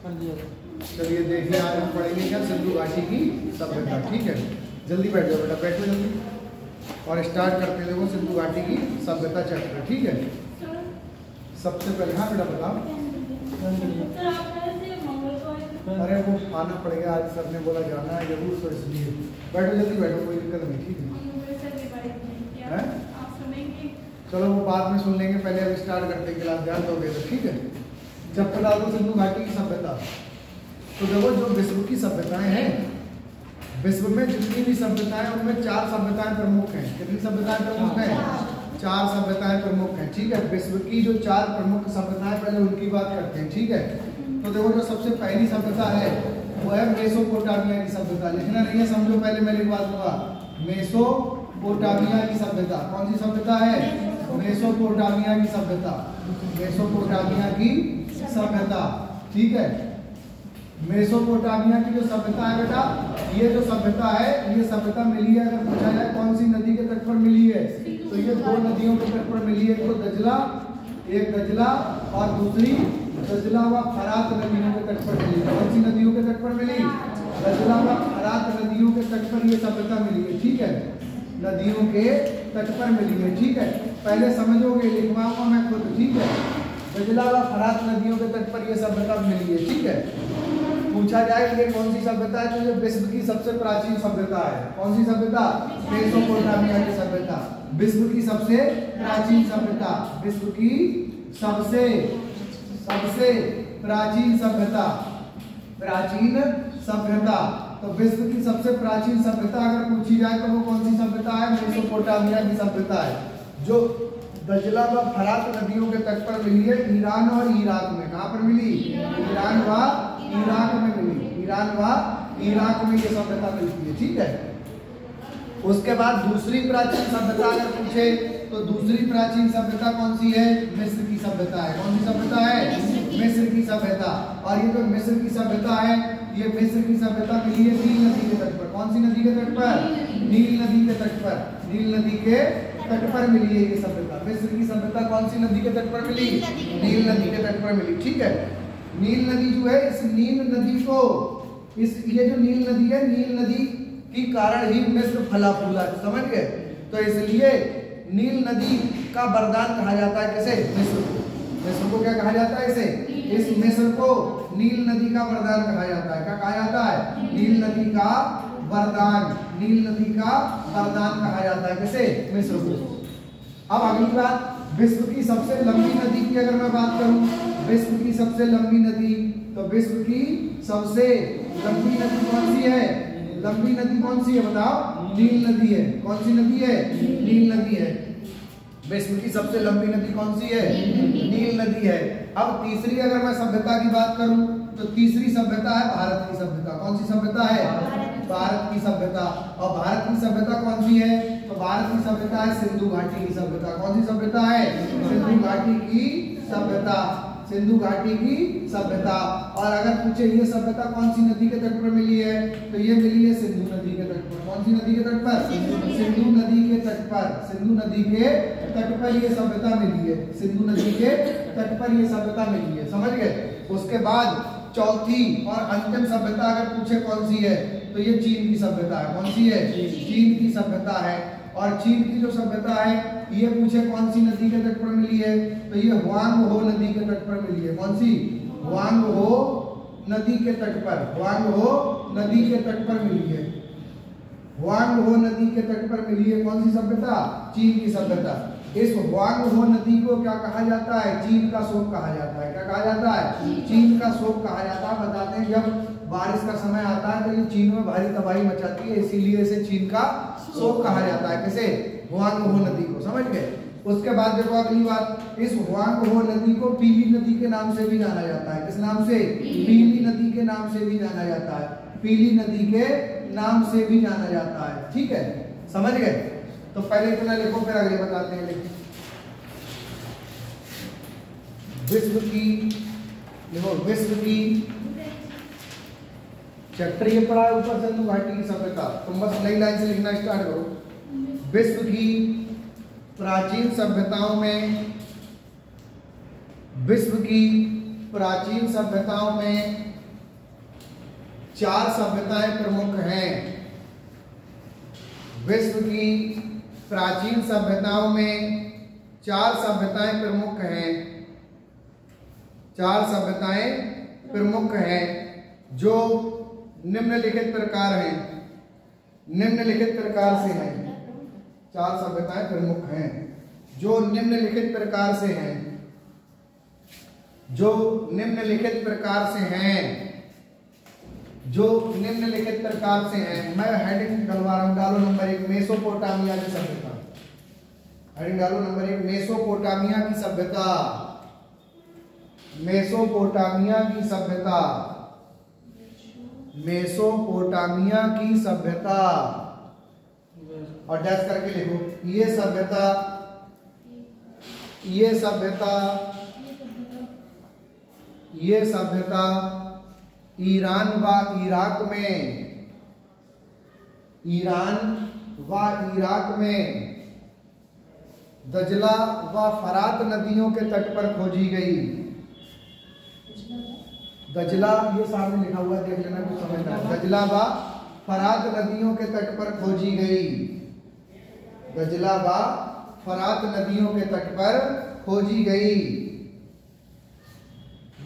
चलिए देखिए, आज हम पढ़ेंगे क्या, सिंधु घाटी की सभ्यता। ठीक है, जल्दी बैठ जाओ बेटा, बैठो जल्दी और स्टार्ट करते हैं। देखो सिंधु घाटी की सभ्यता चैप्टर। ठीक है, सबसे पहले हाँ बेटा बताओ। अरे वो आना पड़ेगा, आज सर ने बोला जाना है जरूर, तो इसलिए बैठो जल्दी बैठो, कोई दिक्कत नहीं। ठीक है, चलो वो बाद में सुन लेंगे, पहले अब स्टार्ट करते हैं क्लास, ध्यान दोगे तो। ठीक है, जब बता दो सिंधु घाटी की सभ्यता, तो देखो जो विश्व की सभ्यताएं हैं, विश्व में जितनी भी सभ्यताएं, उनमें 4 सभ्यताएं प्रमुख हैं। कितनी सभ्यताएं प्रमुख हैं? 4 सभ्यताएं प्रमुख हैं। ठीक है, विश्व की जो 4 प्रमुख सभ्यताएं, पहले उनकी बात करते हैं। ठीक है, तो देखो जो सबसे पहली सभ्यता है वो है मेसोपोटामिया की सभ्यता। लिखना नहीं है, समझो पहले मैं लिखवा दूंगा। मेसोपोटामिया की सभ्यता कौन सी सभ्यता है? मेसोपोटामिया की सभ्यता, मेसोपोटामिया की सभ्यता। ठीक है, मेसोपोटामिया की जो सभ्यता है बेटा, ये जो सभ्यता है, ये सभ्यता मिली है, अगर पूछा जाए कौन सी नदी के तट पर मिली है, तो ये 2 नदियों के तट पर मिली है। एक तो दजला, एक दजला और दूसरी दजला व फरात नदियों के तट पर मिली। कौन सी नदियों के तट पर मिली? दजला व फरात नदियों के तट पर ये सभ्यता मिली है। ठीक है, नदियों के तट पर मिली है। ठीक है, पहले समझोगे, लिखवाऊंगा मैं खुद। ठीक है, दजला व फरात नदियों के तट पर ये सभ्यता मिली है। ठीक है, पूछा जाए कि ये कौन सी सभ्यता है, तो ये विश्व की सबसे प्राचीन सभ्यता है। कौन सी सभ्यता? मेसोपोटामिया की सभ्यता, विश्व की सबसे प्राचीन सभ्यता, विश्व की सबसे प्राचीन सभ्यता, प्राचीन सभ्यता। तो विश्व की सबसे प्राचीन सभ्यता अगर पूछी जाए तो वो कौन सी सभ्यता है? मेसोपोटामिया की सभ्यता है, जो दजला व फरात नदियों के तट पर मिली है, ईरान और इराक में। कहाँ पर मिली? ईरान व इराक में मिली, ईरान व इराक में ये सभ्यता मिलती है। ठीक है, उसके बाद दूसरी प्राचीन सभ्यता अगर पूछे तो दूसरी प्राचीन सभ्यता कौन सी है? मिस्र की सभ्यता है। कौन सी सभ्यता है? मिस्र की सभ्यता। और ये जो मिस्र की सभ्यता है, ये मिस्र की सभ्यता मिली है नील नदी के तट पर। कौन सी नदी के तट पर? नील नदी के तट पर, नील नदी के तट पर मिली है ये सभ्यता। मिस्र की सभ्यता कौन सी नदी के तट पर मिली? नील नदी के तट पर मिली। ठीक है, नील नदी जो है, इस नील नदी को, ये जो नील नदी है, नील नदी की कारण ही मिस्र फला फूला, समझ गए? तो इसलिए नील नदी का वरदान कहा जाता है किसे? मिस्र को। मिस्र को क्या कहा जाता है? इसे, इस मिस्र को नील नदी का वरदान कहा जाता है। क्या कहा जाता है? नील नदी का वरदान, नील नदी का वरदान कहा जाता है किसे? मिस्र को। अब अगली बात, विश्व की सबसे लंबी नदी की अगर मैं बात करूं, विश्व की सबसे लंबी नदी, तो विश्व की सबसे लंबी नदी कौन सी है? लंबी नदी कौन सी है बताओ? नील नदी है। कौन सी नदी है? नील नदी है। विश्व की सबसे लंबी नदी कौन सी है? नील नदी है। अब तीसरी अगर मैं सभ्यता की बात करूं, तो तीसरी सभ्यता है भारत की सभ्यता। कौन सी सभ्यता है? भारत की सभ्यता। और भारत की सभ्यता कौन सी है? तो भारत की सभ्यता है सिंधु घाटी की सभ्यता। कौन सी सभ्यता है? सिंधु घाटी की सभ्यता, सिंधु घाटी की सभ्यता। और अगर पूछे ये सभ्यता कौन सी नदी के तट पर मिली है, तो ये मिली है सिंधु नदी के तट पर। कौन सी नदी के तट पर? सिंधु नदी के तट पर, सिंधु नदी के तट पर ये सभ्यता मिली है, सिंधु नदी के तट पर ये सभ्यता मिली है, समझ गए? उसके बाद चौथी और अंतिम सभ्यता अगर पूछे कौन सी है, तो ये चीन की सभ्यता है। कौन सी है? चीन की सभ्यता है। और चीन की जो सभ्यता है, ये पूछे कौन सी नदी के तट पर मिली है, तो ये हुआंग हो नदी के तट पर मिली है। कौन सी? हुआंग हो नदी के तट पर, हुआंग हो नदी के तट पर मिली है, हुआंग हो नदी के तट पर मिली है। कौन सी सभ्यता? चीन की सभ्यता। इस हुआंग हो नदी को क्या कहा जाता है? चीन का शोक कहा जाता है। क्या कहा जाता है? चीन का शोक कहा जाता है। बताते हैं जब बारिश का समय आता है तो ये चीन में भारी तबाही मचाती है, इसीलिए इसे चीन का शोक कहा जाता है। किसे? हुआंग हो नदी को, समझ गए? उसके बाद देखो अगली बात, इस हुआंग हो नदी को पीली नदी के नाम से भी जाना जाता है। किस नाम से? पीली नदी के नाम से भी जाना जाता है, पीली नदी के नाम से भी जाना जाता है। ठीक है, समझ गए? तो पहले इतना लिखो, फिर आगे बताते हैं। लिखो विश्व की, देखो विश्व की चैप्टर ये पढ़ा है ऊपर, सिंधु घाटी की सभ्यता। तुम बस नई लाइन से लिखना स्टार्ट करो। विश्व की प्राचीन सभ्यताओं में, विश्व की प्राचीन सभ्यताओं में 4 सभ्यताएं प्रमुख हैं। विश्व की प्राचीन सभ्यताओं में 4 सभ्यताएं प्रमुख हैं। 4 सभ्यताएं प्रमुख हैं जो निम्नलिखित प्रकार हैं, निम्नलिखित प्रकार से हैं। 4 सभ्यताएं प्रमुख हैं जो निम्नलिखित प्रकार से हैं, जो निम्नलिखित प्रकार से हैं, जो निम्नलिखित प्रकार से हैं। मैं हेडिंग डलवा रहा हूं, डालो नंबर 1 मेसोपोटामिया की सभ्यता। हेडिंग डालो नंबर 1 मेसोपोटामिया की सभ्यता। मेसोपोटामिया की सभ्यता, मेसोपोटामिया की सभ्यता, और डैश करके लिखो। ये सभ्यता, ये सभ्यता, ये सभ्यता ईरान व इराक में, ईरान व इराक में दजला व फरात नदियों के तट पर खोजी गई। दजला, ये सामने लिखा हुआ देख लेना, कुछ समझना। दजला व फरात नदियों के तट पर खोजी गई। दजला व फरात नदियों के तट पर खोजी गई।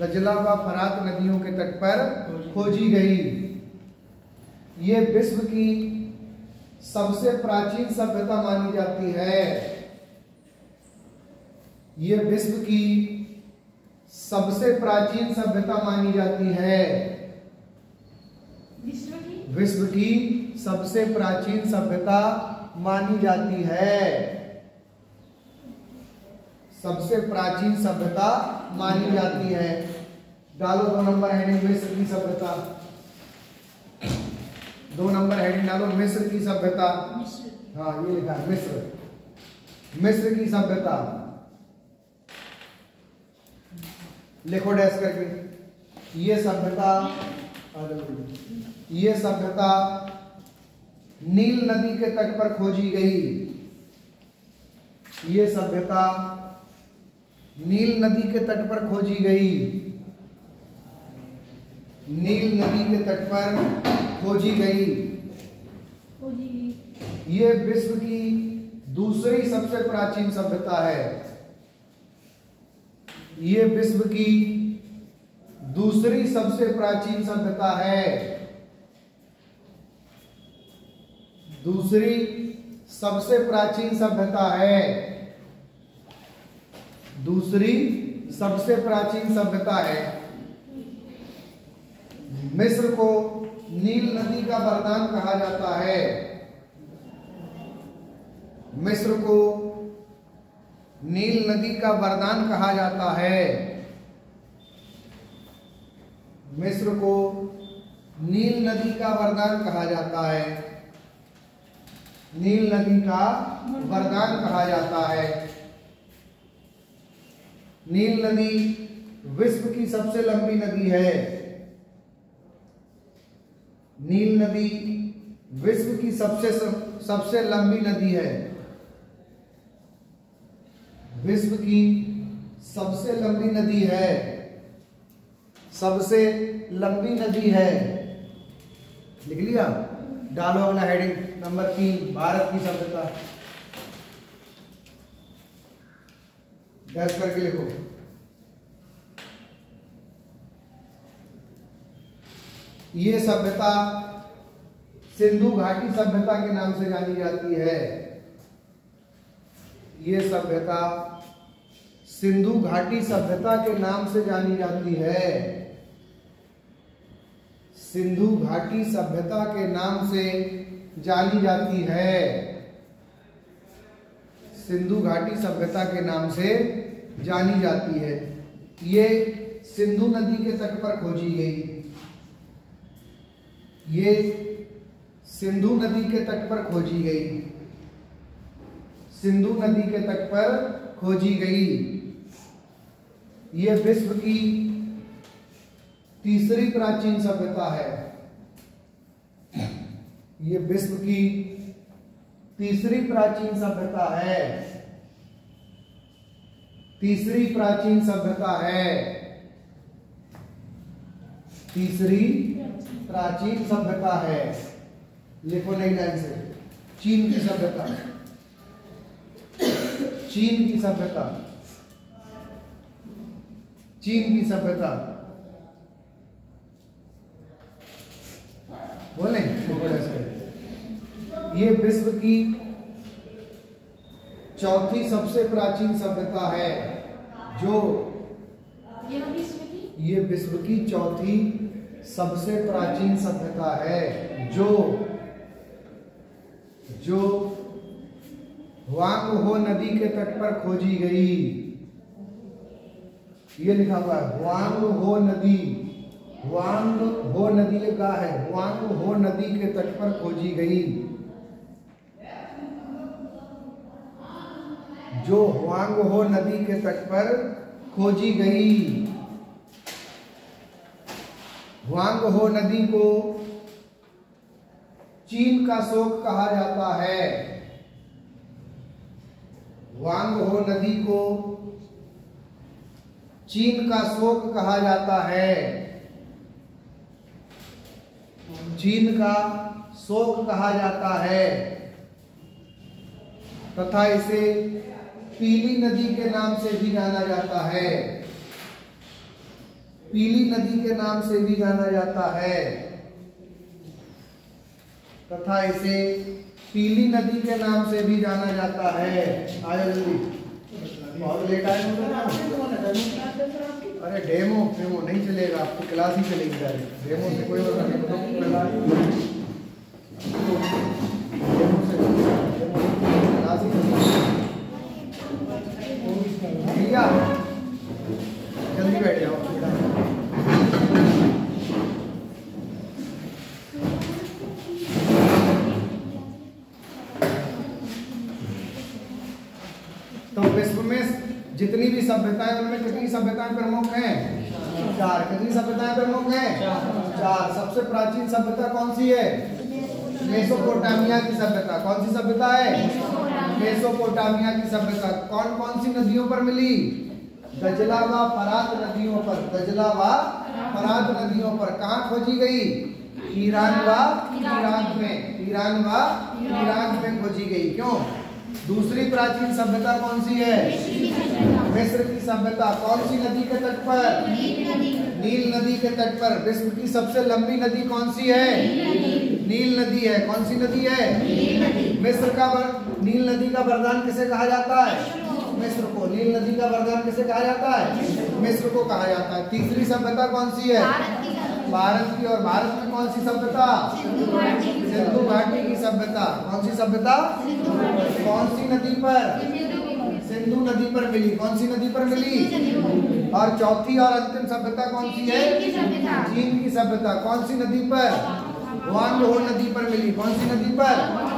दजला व फरात नदियों के तट पर खोजी गई। ये विश्व की सबसे प्राचीन सभ्यता मानी जाती है। ये विश्व की सबसे प्राचीन सभ्यता मानी जाती है। विश्व की सबसे प्राचीन सभ्यता मानी जाती है। सबसे प्राचीन सभ्यता मानी जाती है। डालो 2 नंबर हेडिंग मिस्र की सभ्यता। 2 नंबर हेडिंग डालो मिस्र की सभ्यता। हाँ, ये लिखा है मिस्र, मिस्र की सभ्यता। लिखो डैश करके। ये सभ्यता, ये सभ्यता नील नदी के तट पर खोजी गई। ये सभ्यता नील नदी के तट पर खोजी गई। नील नदी के तट पर खोजी गई। ये विश्व की दूसरी सबसे प्राचीन सभ्यता है। ये विश्व की दूसरी सबसे प्राचीन सभ्यता है। दूसरी सबसे प्राचीन सभ्यता है। दूसरी सबसे प्राचीन सभ्यता है। मिस्र को नील नदी का वरदान कहा जाता है। मिस्र को नील नदी का वरदान कहा जाता है। मिस्र को नील नदी का वरदान कहा जाता है। नील नदी का वरदान कहा जाता है। नील नदी विश्व की सबसे लंबी नदी है। नील नदी विश्व की सबसे लंबी नदी है। विश्व की सबसे लंबी नदी है। सबसे लंबी नदी है। लिख लिया? डालो अगला हेडिंग नंबर 3 भारत की सभ्यता। डैश करके लिखो। ये सभ्यता सिंधु घाटी सभ्यता के नाम से जानी जाती है। ये सभ्यता सिंधु घाटी सभ्यता के नाम से जानी जाती है। सिंधु घाटी सभ्यता के नाम से जानी जाती है। सिंधु घाटी सभ्यता के नाम से जानी जाती है। ये सिंधु नदी के तट पर खोजी गई। ये सिंधु नदी के तट पर खोजी गई। सिंधु नदी के तट पर खोजी गई। ये विश्व की तीसरी प्राचीन सभ्यता है। ये विश्व की तीसरी प्राचीन सभ्यता है। तीसरी प्राचीन सभ्यता है। तीसरी प्राचीन सभ्यता है। लिखो नई लाइन से, चीन की सभ्यता, चीन की सभ्यता, चीन की सभ्यता। बोले ये विश्व की चौथी सबसे प्राचीन सभ्यता है, जो ये विश्व की चौथी सबसे प्राचीन सभ्यता है, जो हुआंग हो नदी के तट पर खोजी गई। ये लिखा हुआ है हुआंग हो नदी, हुआंग हो नदी का है, हुआंग हो नदी के तट पर खोजी गई, जो हुआंग हो नदी के तट पर खोजी गई। हुआंग हो नदी को चीन का शोक कहा जाता है। हुआंग हो नदी को चीन का शोक कहा जाता है, चीन का शोक कहा जाता है, तथा इसे पीली नदी के नाम से भी जाना जाता है, पीली नदी के नाम से भी जाना जाता है, तथा इसे पीली नदी के नाम से भी जाना जाता है। आया जल्दी, बहुत लेट आए। अरे डेमो डेमो नहीं चलेगा, आपकी क्लास ही चलेगी डायरेक्ट, डेमो से कोई मतलब नहीं। डेमो से क्लास ही चलेगी। भैया जल्दी बैठ जाओ। तो विश्व में जितनी भी सभ्यताएं, उनमें कितनी सभ्यताएं प्रमुख हैं? 4। कितनी सभ्यताएं प्रमुख हैं? 4। सबसे प्राचीन सभ्यता कौन सी है? मेसोपोटामिया की सभ्यता। कौन सी सभ्यता है? मेसोपोटामिया की सभ्यता। कौन कौन सी नदियों पर मिली? दजला व फरात नदियों पर, दजला व फरात नदियों पर। कहाँ खोजी गई? ईरान व इराक में, ईरान व इराक में खोजी गई। क्यों? दूसरी प्राचीन सभ्यता कौन सी है? मिस्र की सभ्यता। कौन सी नदी के तट पर? नील नदी के तट पर। विश्व की सबसे लंबी नदी कौन सी है? नील नदी है। कौन सी नदी है? मिस्र का नील नदी का वरदान किसे कहा जाता है? मिस्र को। नील नदी का वरदान किसे कहा जाता है? मिस्र को कहा जाता है। तीसरी सभ्यता कौन सी है? भारत की। और भारत में कौन सी सभ्यता? सिंधु घाटी की सभ्यता। कौन सी सभ्यता? कौन सी नदी पर? सिंधु नदी पर मिली। कौन सी नदी पर मिली? और चौथी और अंतिम सभ्यता कौन सी है? चीन की सभ्यता। कौन सी नदी पर? हुआंग हो नदी पर मिली। कौन सी नदी पर?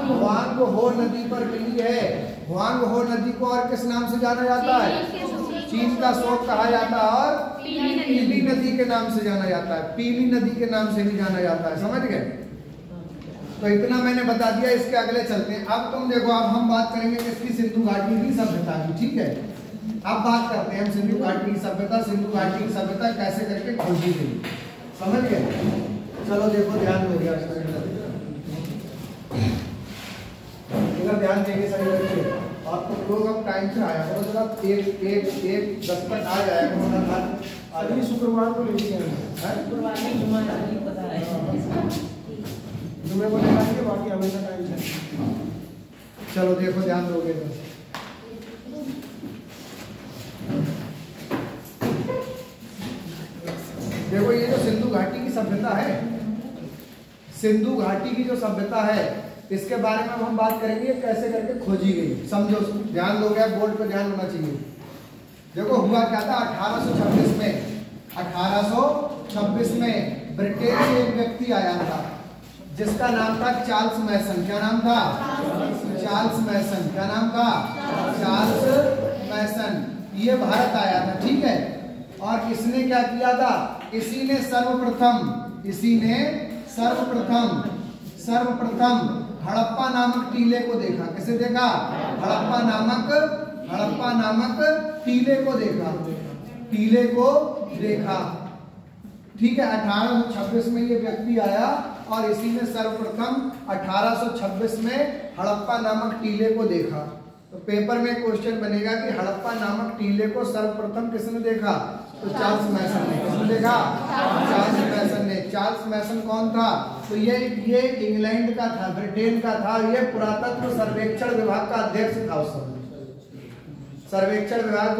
हुआंग हो नदी पर मिली है। हुआंग हो नदी को और किस नाम से जाना जाता है? चीन का शोक कहा जाता है, और पीली नदी के नाम से जाना जाता है। पीली नदी के नाम से भी जाना जाता है। समझ गए? तो इतना मैंने बता दिया। इसके अगले चलते हैं। अब तुम देखो, अब हम बात करेंगे किसकी? सिंधु घाटी की सभ्यता की। ठीक है, अब बात करते हैं हम सिंधु घाटी की सभ्यता। सिंधु घाटी की सभ्यता कैसे करके खोजी गई, समझ गए? चलो देखो, ध्यान दो गया, ध्यान देंगे सभी बच्चे। और तुम लोग अब टाइम से आया करो जरा, एक 10 तक आ जाएगा। अगली शुक्रवार को लेके जुम्मे को निकालिए, बाकी हमेशा टाइम से। चलो देखो, ध्यान दोगे तो। देखो, ये जो सिंधु घाटी की सभ्यता है, सिंधु घाटी की जो सभ्यता है, इसके बारे में हम बात करेंगे कैसे करके खोजी गई। समझो, ध्यान दोगे, बोर्ड पर ध्यान होना चाहिए। देखो हुआ क्या था 1826 में। 1826 में ब्रिटेन से एक व्यक्ति आया था जिसका नाम था चार्ल्स मैसन। क्या नाम था? चार्ल्स मैसन। क्या नाम था? चार्ल्स मैसन। ये भारत आया था, ठीक है। और इसने क्या किया था? इसी ने सर्वप्रथम हड़प्पा नामक टीले को देखा। किसे देखा? हड़प्पा नामक टीले को देखा। ठीक है। 1826 में ये व्यक्ति आया और इसी ने सर्वप्रथम 1826 में हड़प्पा नामक टीले को देखा। तो पेपर में क्वेश्चन बनेगा कि हड़प्पा नामक टीले को सर्वप्रथम किसने देखा? तो चार्ल्स मैसन ने। किसने देखा? चार्ल्स मैसन ने। चार्ल्स मैसन कौन था? तो ये इंग्लैंड का था, ब्रिटेन का था। ये पुरातत्व सर्वेक्षण विभाग का अध्यक्ष था उस समय। सर्वेक्षण विभाग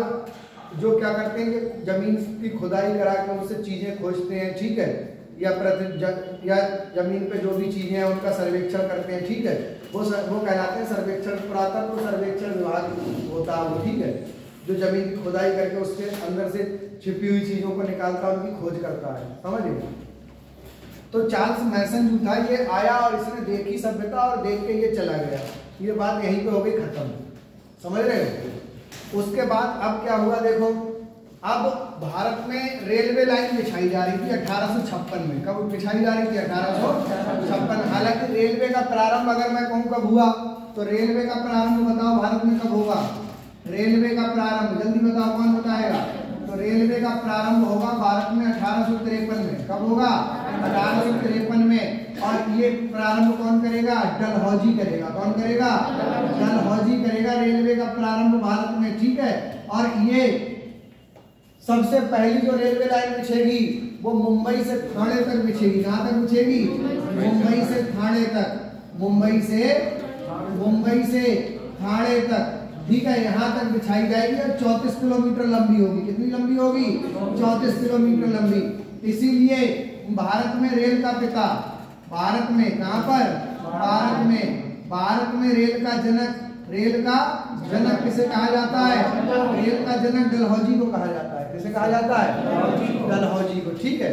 जो क्या करते हैं कि जमीन की खुदाई करा के उससे चीजें खोजते हैं, ठीक है, या जमीन पे जो भी चीजें हैं उनका सर्वेक्षण करते हैं, ठीक है, वो कहलाते हैं सर्वेक्षण। पुरातत्व सर्वेक्षण विभाग होता है वो, ठीक है, जो जमीन की खुदाई करके उसके अंदर से छिपी हुई चीजों को निकालता है, उनकी खोज करता है, समझ गए। तो चार्ल्स मैसन जो था ये आया और इसने देखी सभ्यता और देख के ये चला गया। ये बात यहीं पे हो गई खत्म, समझ रहे हो। उसके बाद अब क्या हुआ देखो, अब भारत में रेलवे लाइन बिछाई जा रही थी 1856 में। कब बिछाई जा रही थी? 1856। हालांकि रेलवे का प्रारंभ अगर मैं कहूँ कब हुआ, तो रेलवे का प्रारंभ बताओ भारत में कब होगा? रेलवे का प्रारंभ जल्दी बताओ, कौन बताएगा? तो रेलवे का प्रारंभ होगा भारत में 1853 में। कब होगा? 1853 में। और ये प्रारंभ कौन करेगा? डलहौजी करेगा। कौन करेगा? डलहौजी करेगा रेलवे का प्रारंभ भारत में, ठीक है। और ये सबसे पहली जो रेलवे लाइन बिछेगी वो मुंबई से ठाणे तक बिछेगी। कहां तक बिछेगी? मुंबई से ठाणे तक। मुंबई से ठाणे तक, ठीक है, यहां तक बिछाई जाएगी और 34 किलोमीटर लंबी होगी। कितनी लंबी होगी? 34 किलोमीटर लंबी। इसीलिए भारत में रेल का पिता, भारत में कहां पर? भारत में रेल का जनक किसे कहा जाता है? रेल का जनक डलहौजी को कहा जाता है। किसे कहा जाता है? डलहौजी को, ठीक है।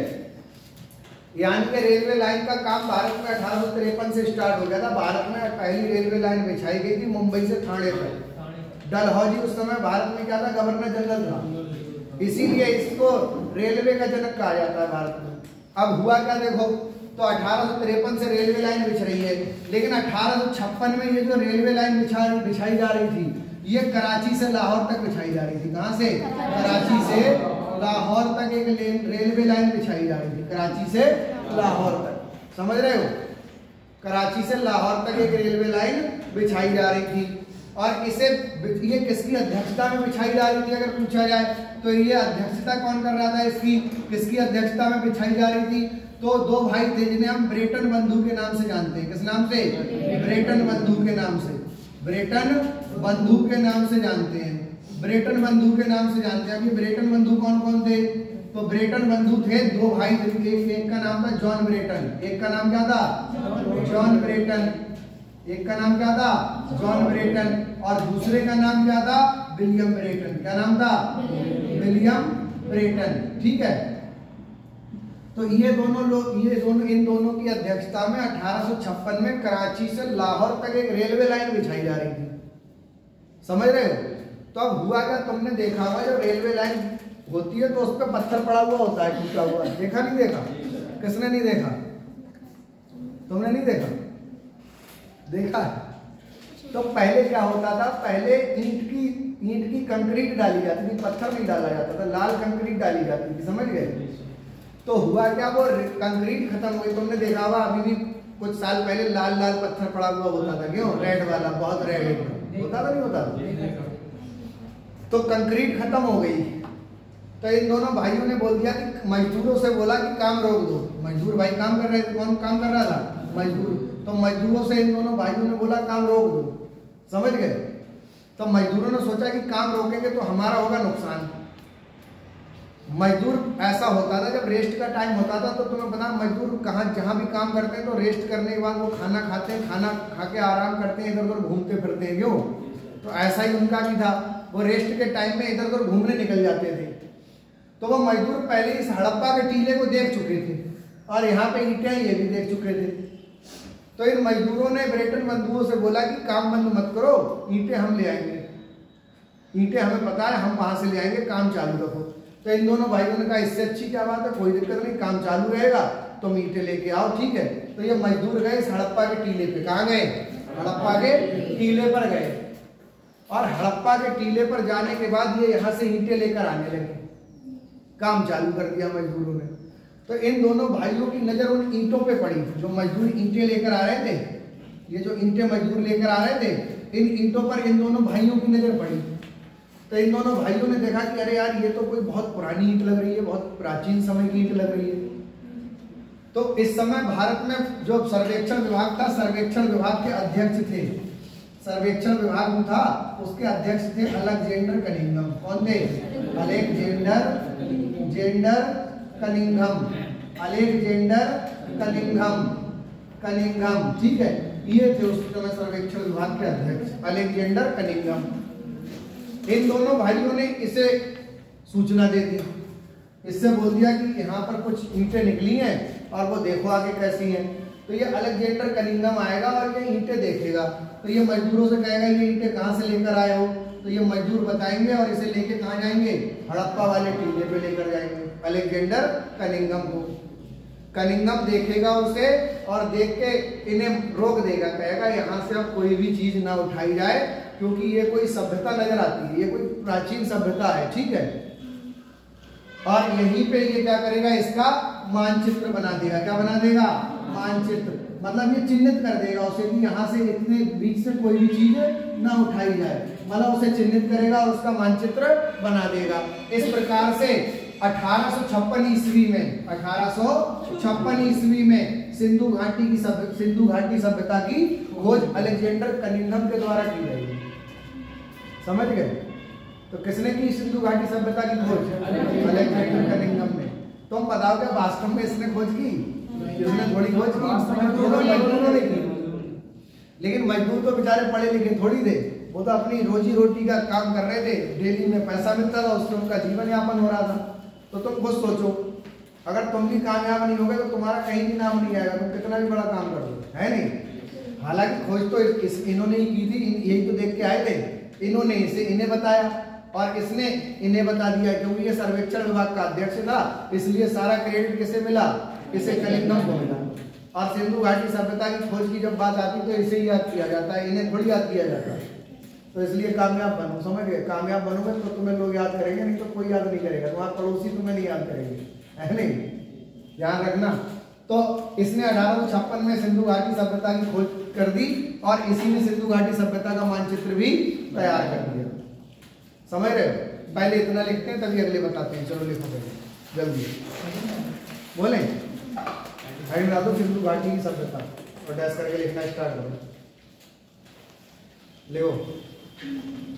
यानी कि रेलवे लाइन का काम भारत में 1853 से स्टार्ट हो गया था। भारत में पहली रेलवे लाइन बिछाई गई थी मुंबई से ठाणे तक। डलहौजी उस समय भारत में क्या था? गवर्नर जनरल था। इसीलिए इसको रेलवे का जनक कहा जाता है भारत में। अब हुआ क्या देखो, तो 1853 से रेलवे लाइन बिछ रही है, लेकिन 1856 में ये जो रेलवे लाइन बिछाई जा रही थी ये कराची से लाहौर तक बिछाई जा रही थी। कहां से? कराची से लाहौर तक एक रेलवे लाइन बिछाई जा रही थी। कराची से लाहौर तक, समझ रहे हो? कराची से लाहौर तक एक रेलवे लाइन बिछाई जा रही थी। और ये किसकी अध्यक्षता में बिछाई जा रही थी अगर पूछा जाए तो ये अध्यक्षता कौन कर रहा था इसकी? किसकी अध्यक्षता में बिछाई जा रही थी? तो दो भाई थे जिन्हें हम ब्रेटन बंधु के नाम से जानते हैं। किस नाम से? ब्रेटन बंधु के नाम से। ब्रेटन बंधु के नाम से जानते हैं। ब्रेटन बंधु के नाम से जानते हैं। अभी ब्रेटन बंधु कौन कौन थे? तो ब्रेटन बंधु थे दो भाई, एक का नाम था जॉन ब्रेटन। एक का नाम क्या था? John Breton. एक का नाम क्या था? John Breton. और दूसरे का नाम क्या था? William Breton. क्या नाम था? विलियम ब्रेटन, ठीक है। तो इन दोनों की अध्यक्षता में 1856 में कराची से लाहौर तक एक रेलवे लाइन बिछाई जा रही थी, समझ रहे हो? तो अब हुआ क्या, तुमने देखा होगा जब रेलवे लाइन होती है तो उस पर पत्थर पड़ा हुआ होता है, टूटा हुआ। देखा नहीं देखा? किसने नहीं देखा? तुमने नहीं देखा? देखा है। तो पहले क्या होता था? पहले ईंट की कंक्रीट डाली जाती थी, पत्थर नहीं डाला जाता था, लाल कंक्रीट डाली जाती थी, समझ गए? तो हुआ क्या, वो कंक्रीट खत्म हो गई। तुमने देखा होगा अभी भी कुछ साल पहले लाल पत्थर पड़ा हुआ होता था, क्यों? रेड वाला, बहुत रेड होता था, नहीं होता था? तो कंक्रीट खत्म हो गई। तो इन दोनों भाइयों ने बोल दिया कि मजदूरों से बोला कि काम रोक दो। मजदूर भाई काम कर रहे थे। कौन काम कर रहा था? मजदूर। तो मजदूरों से इन दोनों भाइयों ने बोला काम रोक दो, समझ गए? तो मजदूरों ने सोचा कि काम रोकेंगे तो हमारा होगा नुकसान। मजदूर ऐसा होता था, जब रेस्ट का टाइम होता था तो तुम्हें पता मजदूर जहाँ भी काम करते हैं तो रेस्ट करने के बाद वो खाना खाते हैं, खाना खा के आराम करते हैं, इधर उधर घूमते फिरते हैं, क्यों? तो ऐसा ही उनका भी था, वो रेस्ट के टाइम में इधर उधर घूमने निकल जाते थे। तो वो मजदूर पहले इस हड़प्पा के टीले को देख चुके थे और यहाँ पे ईंटें ये भी देख चुके थे। तो इन मजदूरों ने ब्रेटन बंधुओं से बोला कि काम बंद मत करो, ईंटें हम ले आएंगे, ईंटें हमें पता है, हम वहां से ले आएंगे, काम चालू रखो। तो इन दोनों भाइयों ने कहा इससे अच्छी क्या बात है, कोई दिक्कत नहीं, काम चालू रहेगा, तुम ईंटें लेके आओ, ठीक है। तो ये मजदूर गए इस हड़प्पा के टीले पे। कहाँ गए? हड़प्पा के टीले पर गए। और हड़प्पा के टीले पर जाने के बाद ये यहाँ से ईंटें लेकर आने लगे, काम चालू कर दिया मजदूरों ने। तो इन दोनों भाइयों की नजर उन ईंटों पे पड़ी, जो मजदूर ईंटें लेकर आ रहे थे, ये जो ईंटें मजदूर लेकर आ रहे थे, इन ईंटों पर इन दोनों भाइयों की नजर पड़ी। तो इन दोनों भाइयों ने देखा कि अरे यार ये तो कोई बहुत पुरानी ईंट लग रही है, बहुत प्राचीन समय की ईंट लग रही है। तो इस समय भारत में जो सर्वेक्षण विभाग था, सर्वेक्षण विभाग के अध्यक्ष थे, सर्वेक्षण विभाग था उसके अध्यक्ष थे अलेक्जेंडर कनिंघम। कौन थे? अलेक्जेंडर कनिंघम, अलेक्जेंडर कनिंघम, ठीक है, ये थे उस समय सर्वेक्षण विभाग के अध्यक्ष अलेक्जेंडर कनिंघम। इन दोनों भाइयों ने इसे सूचना दे दी, इससे बोल दिया कि यहाँ पर कुछ ईंटें निकली हैं और वो देखो आगे कैसी हैं। तो ये अलेक्जेंडर कनिंघम आएगा और ये ईंटें देखेगा, तो ये मजदूरों से कहेगा ये ईंटें कहाँ से लेकर आए हो, तो ये मजदूर बताएंगे और इसे लेके कहाँ जाएंगे? हड़प्पा वाले टीले पे लेकर जाएंगे अलेक्जेंडर कनिंघम को। कनिंघम देखेगा उसे और देख के इन्हें रोक देगा, कहेगा यहाँ से अब कोई भी चीज ना उठाई जाए क्योंकि ये कोई सभ्यता नजर आती है, ये कोई प्राचीन सभ्यता है, ठीक है। और यहीं पे ये क्या करेगा? इसका मानचित्र बना देगा। क्या बना देगा? मानचित्र, मतलब ये चिन्हित कर देगा उसे कि यहाँ से इतने बीच से कोई भी चीज ना उठाई जाए, मतलब उसे चिन्हित करेगा और उसका मानचित्र बना देगा। इस प्रकार से 1856 ईस्वी में, 1856 ईस्वी में सिंधु घाटी सभ्यता की खोज अलेक्जेंडर कनिंघम के द्वारा की गई। समझ गए? तो किसने की सिंधु घाटी सभ्यता की खोज? अलेक्जेंडर कनिंघम ने। तुम बताओ क्या वास्तव में इसने खोज की? इसने थोड़ी खोज की, मजदूरों ने की। लेकिन मजदूर तो बेचारे पढ़े लिखे थोड़ी थे, वो तो अपनी रोजी रोटी का काम कर रहे थे, डेली में पैसा मिलता था, उससे उनका जीवन यापन हो रहा था। तो तुम खुद सोचो, अगर तुम भी कामयाब नहीं होगे तो तुम्हारा कहीं भी नाम नहीं आएगा, तुम कितना भी बड़ा काम कर दो, है नहीं। हालांकि खोज तो इन्होंने ही की थी, यही तो देख के आए थे, इन्होंने इन्हें बताया और इसने इन्हें बता दिया, क्योंकि ये सर्वेक्षण विभाग का अध्यक्ष था, इसलिए सारा क्रेडिट किसे मिला? इसे कनिंघम को मिला। और सिंधु घाटी सभ्यता की खोज की जब बात आती तो इसे ही याद किया जाता है, इन्हें थोड़ी याद किया जाता है। तो इसलिए कामयाब बनो, समझ गए? कामयाब बनोगे तो तुम्हें लोग याद करेंगे, नहीं तो कोई याद नहीं करेगा, तुम्हारे पड़ोसी तुम्हें नहीं याद करेंगे, है नहीं, ध्यान रखना। तो इसने 1856 में सिंधु घाटी सभ्यता की खोज कर दी और इसी ने सिंधु घाटी सभ्यता का मानचित्र भी तैयार कर दिया। समझ रहे? पहले इतना लिखते हैं तभी अगले बताते हैं। चलो लिखो पहले जल्दी, बोले डाल दो सिंधु घाटी की सभ्यता और डैश करके लिखना स्टार्ट करो। लिखो,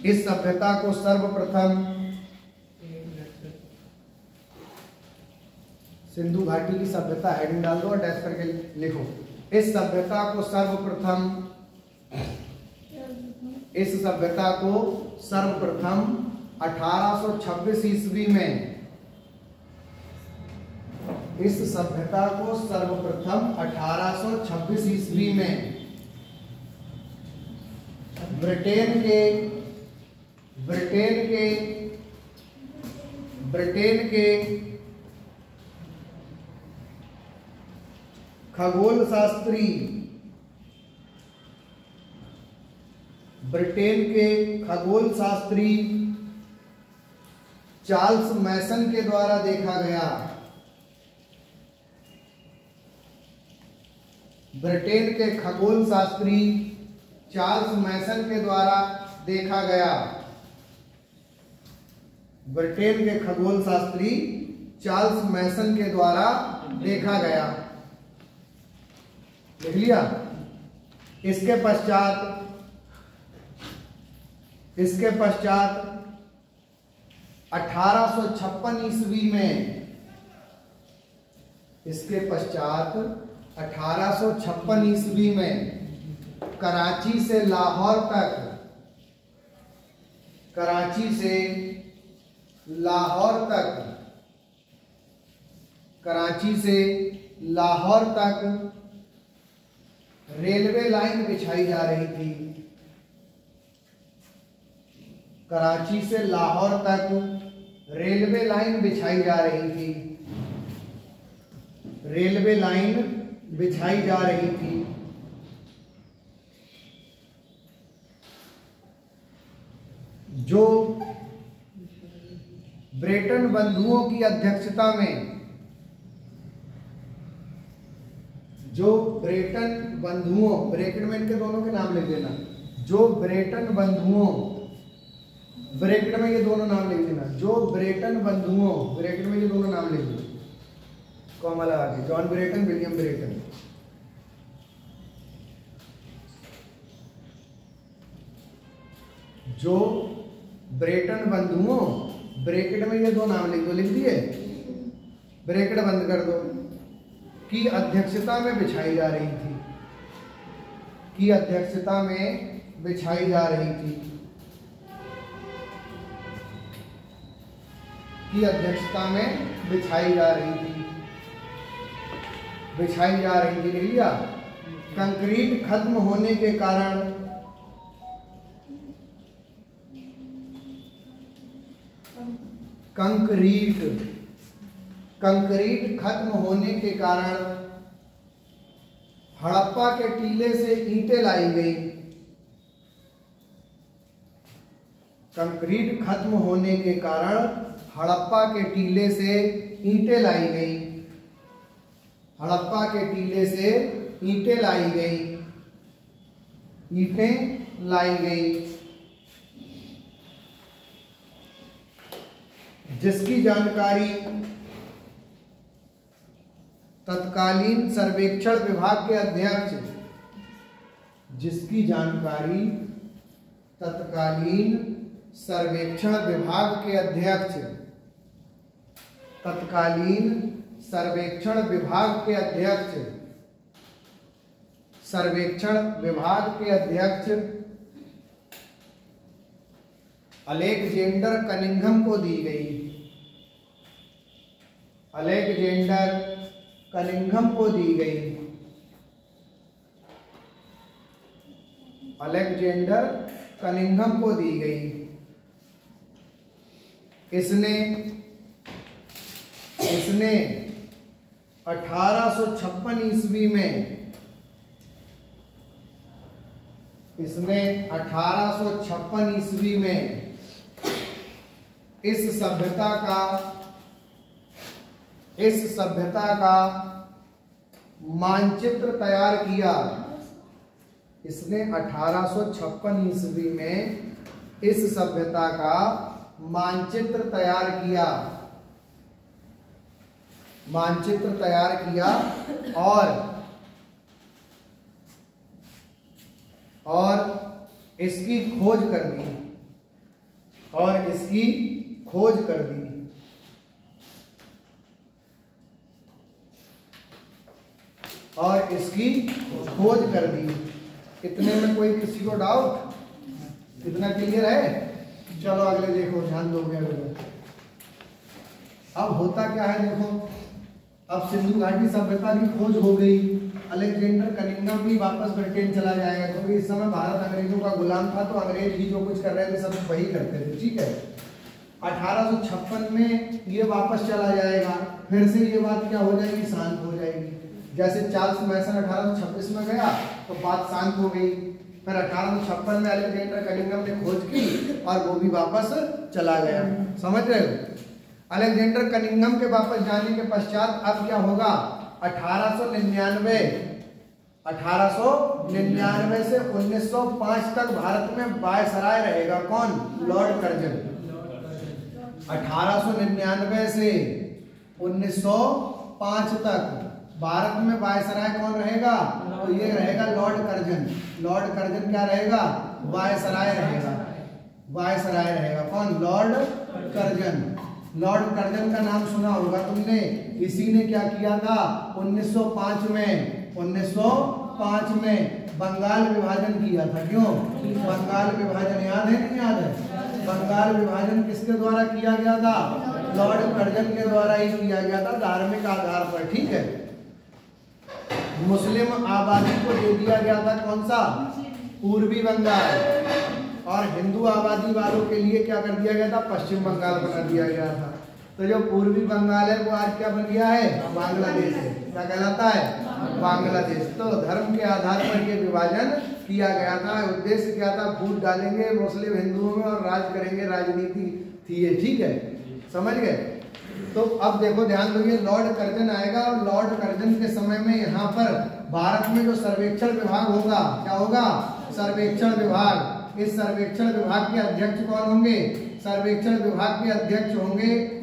इस सभ्यता को सर्वप्रथम सिंधु घाटी की सभ्यता, हेडिंग डाल दो और डैश करके लिखो। इस सभ्यता को सर्वप्रथम 1826 ईस्वी में, इस सभ्यता को सर्वप्रथम 1826 ईस्वी में ब्रिटेन के खगोलशास्त्री, ब्रिटेन के खगोलशास्त्री चार्ल्स मैसन के द्वारा देखा गया। ब्रिटेन के खगोलशास्त्री चार्ल्स मैसन के द्वारा देखा गया। ब्रिटेन के खगोलशास्त्री चार्ल्स मैसन के द्वारा देखा गया। लिख लिया? इसके पश्चात 1856 ईस्वी में, इसके पश्चात 1856 ईस्वी में कराची से लाहौर तक, कराची से लाहौर तक, कराची से लाहौर तक रेलवे लाइन बिछाई जा रही थी। कराची से लाहौर तक रेलवे लाइन बिछाई जा रही थी, रेलवे लाइन बिछाई जा रही थी। जो ब्रिटेन बंधुओं की अध्यक्षता में, जो ब्रेटन बंधुओं, ब्रैकेट में इनके दोनों के नाम लिख देना, जो ब्रेटन बंधुओं, ब्रैकेट में ये दोनों नाम लिख देना, जो ब्रेटन बंधुओं, ब्रैकेट में ये दोनों नाम लिख दो कॉमा लगा के, जॉन ब्रेटन, विलियम ब्रेटन। जो ब्रेटन बंधुओं, ब्रैकेट में ये दो नाम लिख दो, लिख दिए, ब्रैकेट बंद कर दो, की अध्यक्षता में बिछाई जा रही थी, की अध्यक्षता में बिछाई जा रही थी, की अध्यक्षता में बिछाई जा रही थी, बिछाई जा रही थी, लिख लिया। कंक्रीट खत्म होने के कारण, कंक्रीट खत्म होने के कारण हड़प्पा के टीले से ईंटें लाई गई, कंक्रीट खत्म होने के कारण हड़प्पा के टीले से ईंटें लाई गई, हड़प्पा के टीले से ईंटें लाई गई, ईंटें लाई गई, जिसकी जानकारी तत्कालीन सर्वेक्षण विभाग के अध्यक्ष, जिसकी जानकारी तत्कालीन सर्वेक्षण विभाग के अध्यक्ष, तत्कालीन सर्वेक्षण विभाग के अध्यक्ष, सर्वेक्षण विभाग के अध्यक्ष अलेक्जेंडर कनिंघम को दी गई, अलेक्जेंडर कनिंघम को दी गई, अलेक्जेंडर कनिंघम को दी गई। इसने 1856 ईस्वी में, इसने 1856 ईस्वी में इस सभ्यता का मानचित्र तैयार किया, इसने 1856 ईस्वी में इस सभ्यता का मानचित्र तैयार किया, मानचित्र तैयार किया और इसकी खोज कर दी, और इसकी खोज कर दी, और इसकी खोज कर दी। इतने में कोई किसी को डाउट? इतना क्लियर है? चलो अगले देखो, ध्यान दोगे अगले। अब होता क्या है देखो, अब सिंधु घाटी सभ्यता की खोज हो गई, अलेक्जेंडर कनिंघम भी वापस ब्रिटेन चला जाएगा, क्योंकि इस समय भारत अंग्रेजों का गुलाम था, तो अंग्रेज ही जो कुछ कर रहे थे सब वही करते थे, ठीक है। 1856 में ये वापस चला जाएगा, फिर से ये बात क्या हो जाएगी, शांत हो जाएगी। जैसे चार्ल्स मैसन 1826 में गया तो बात शांत हो गई, फिर 1856 में अलेक्जेंडर कनिंघम ने खोज की और वो भी वापस चला गया, समझ रहे हो। अलेक्जेंडर कनिंघम के वापस जाने के पश्चात अब क्या होगा, 1899 से 1905 तक भारत में वायसराय रहेगा कौन, लॉर्ड कर्जन। 1899 से 1905 तक भारत में वायसराय कौन रहेगा, तो ये रहेगा लॉर्ड कर्जन। लॉर्ड कर्जन क्या रहेगा, वायसराय रहेगा, वायसराय रहेगा कौन, लॉर्ड कर्जन। लॉर्ड कर्जन का नाम सुना होगा तुमने, इसी ने क्या किया था 1905 में बंगाल विभाजन किया था। क्यों, बंगाल विभाजन याद है नहीं याद है? बंगाल विभाजन किसके द्वारा किया गया था, लॉर्ड कर्जन के द्वारा ही किया गया था, धार्मिक आधार पर, ठीक है। मुस्लिम आबादी को दे दिया गया था कौन सा, पूर्वी बंगाल, और हिंदू आबादी वालों के लिए क्या कर दिया गया था, पश्चिम बंगाल बना दिया गया था। तो जो पूर्वी बंगाल है वो आज क्या बन गया है, बांग्लादेश है। क्या कहलाता है, बांग्लादेश। तो धर्म के आधार पर ये विभाजन किया गया था। उद्देश्य क्या था, फूट डालेंगे मुस्लिम हिंदुओं में और राज करेंगे, राजनीति थी ये, ठीक है, समझ गए। तो अब देखो ध्यान दोगे, लॉर्ड कर्जन आएगा और लॉर्ड कर्जन के समय में यहाँ पर भारत में जो सर्वेक्षण विभाग होगा, क्या होगा? सर्वेक्षण विभाग। इस सर्वेक्षण विभाग के अध्यक्ष कौन होंगे? सर्वेक्षण विभाग के अध्यक्ष होंगे,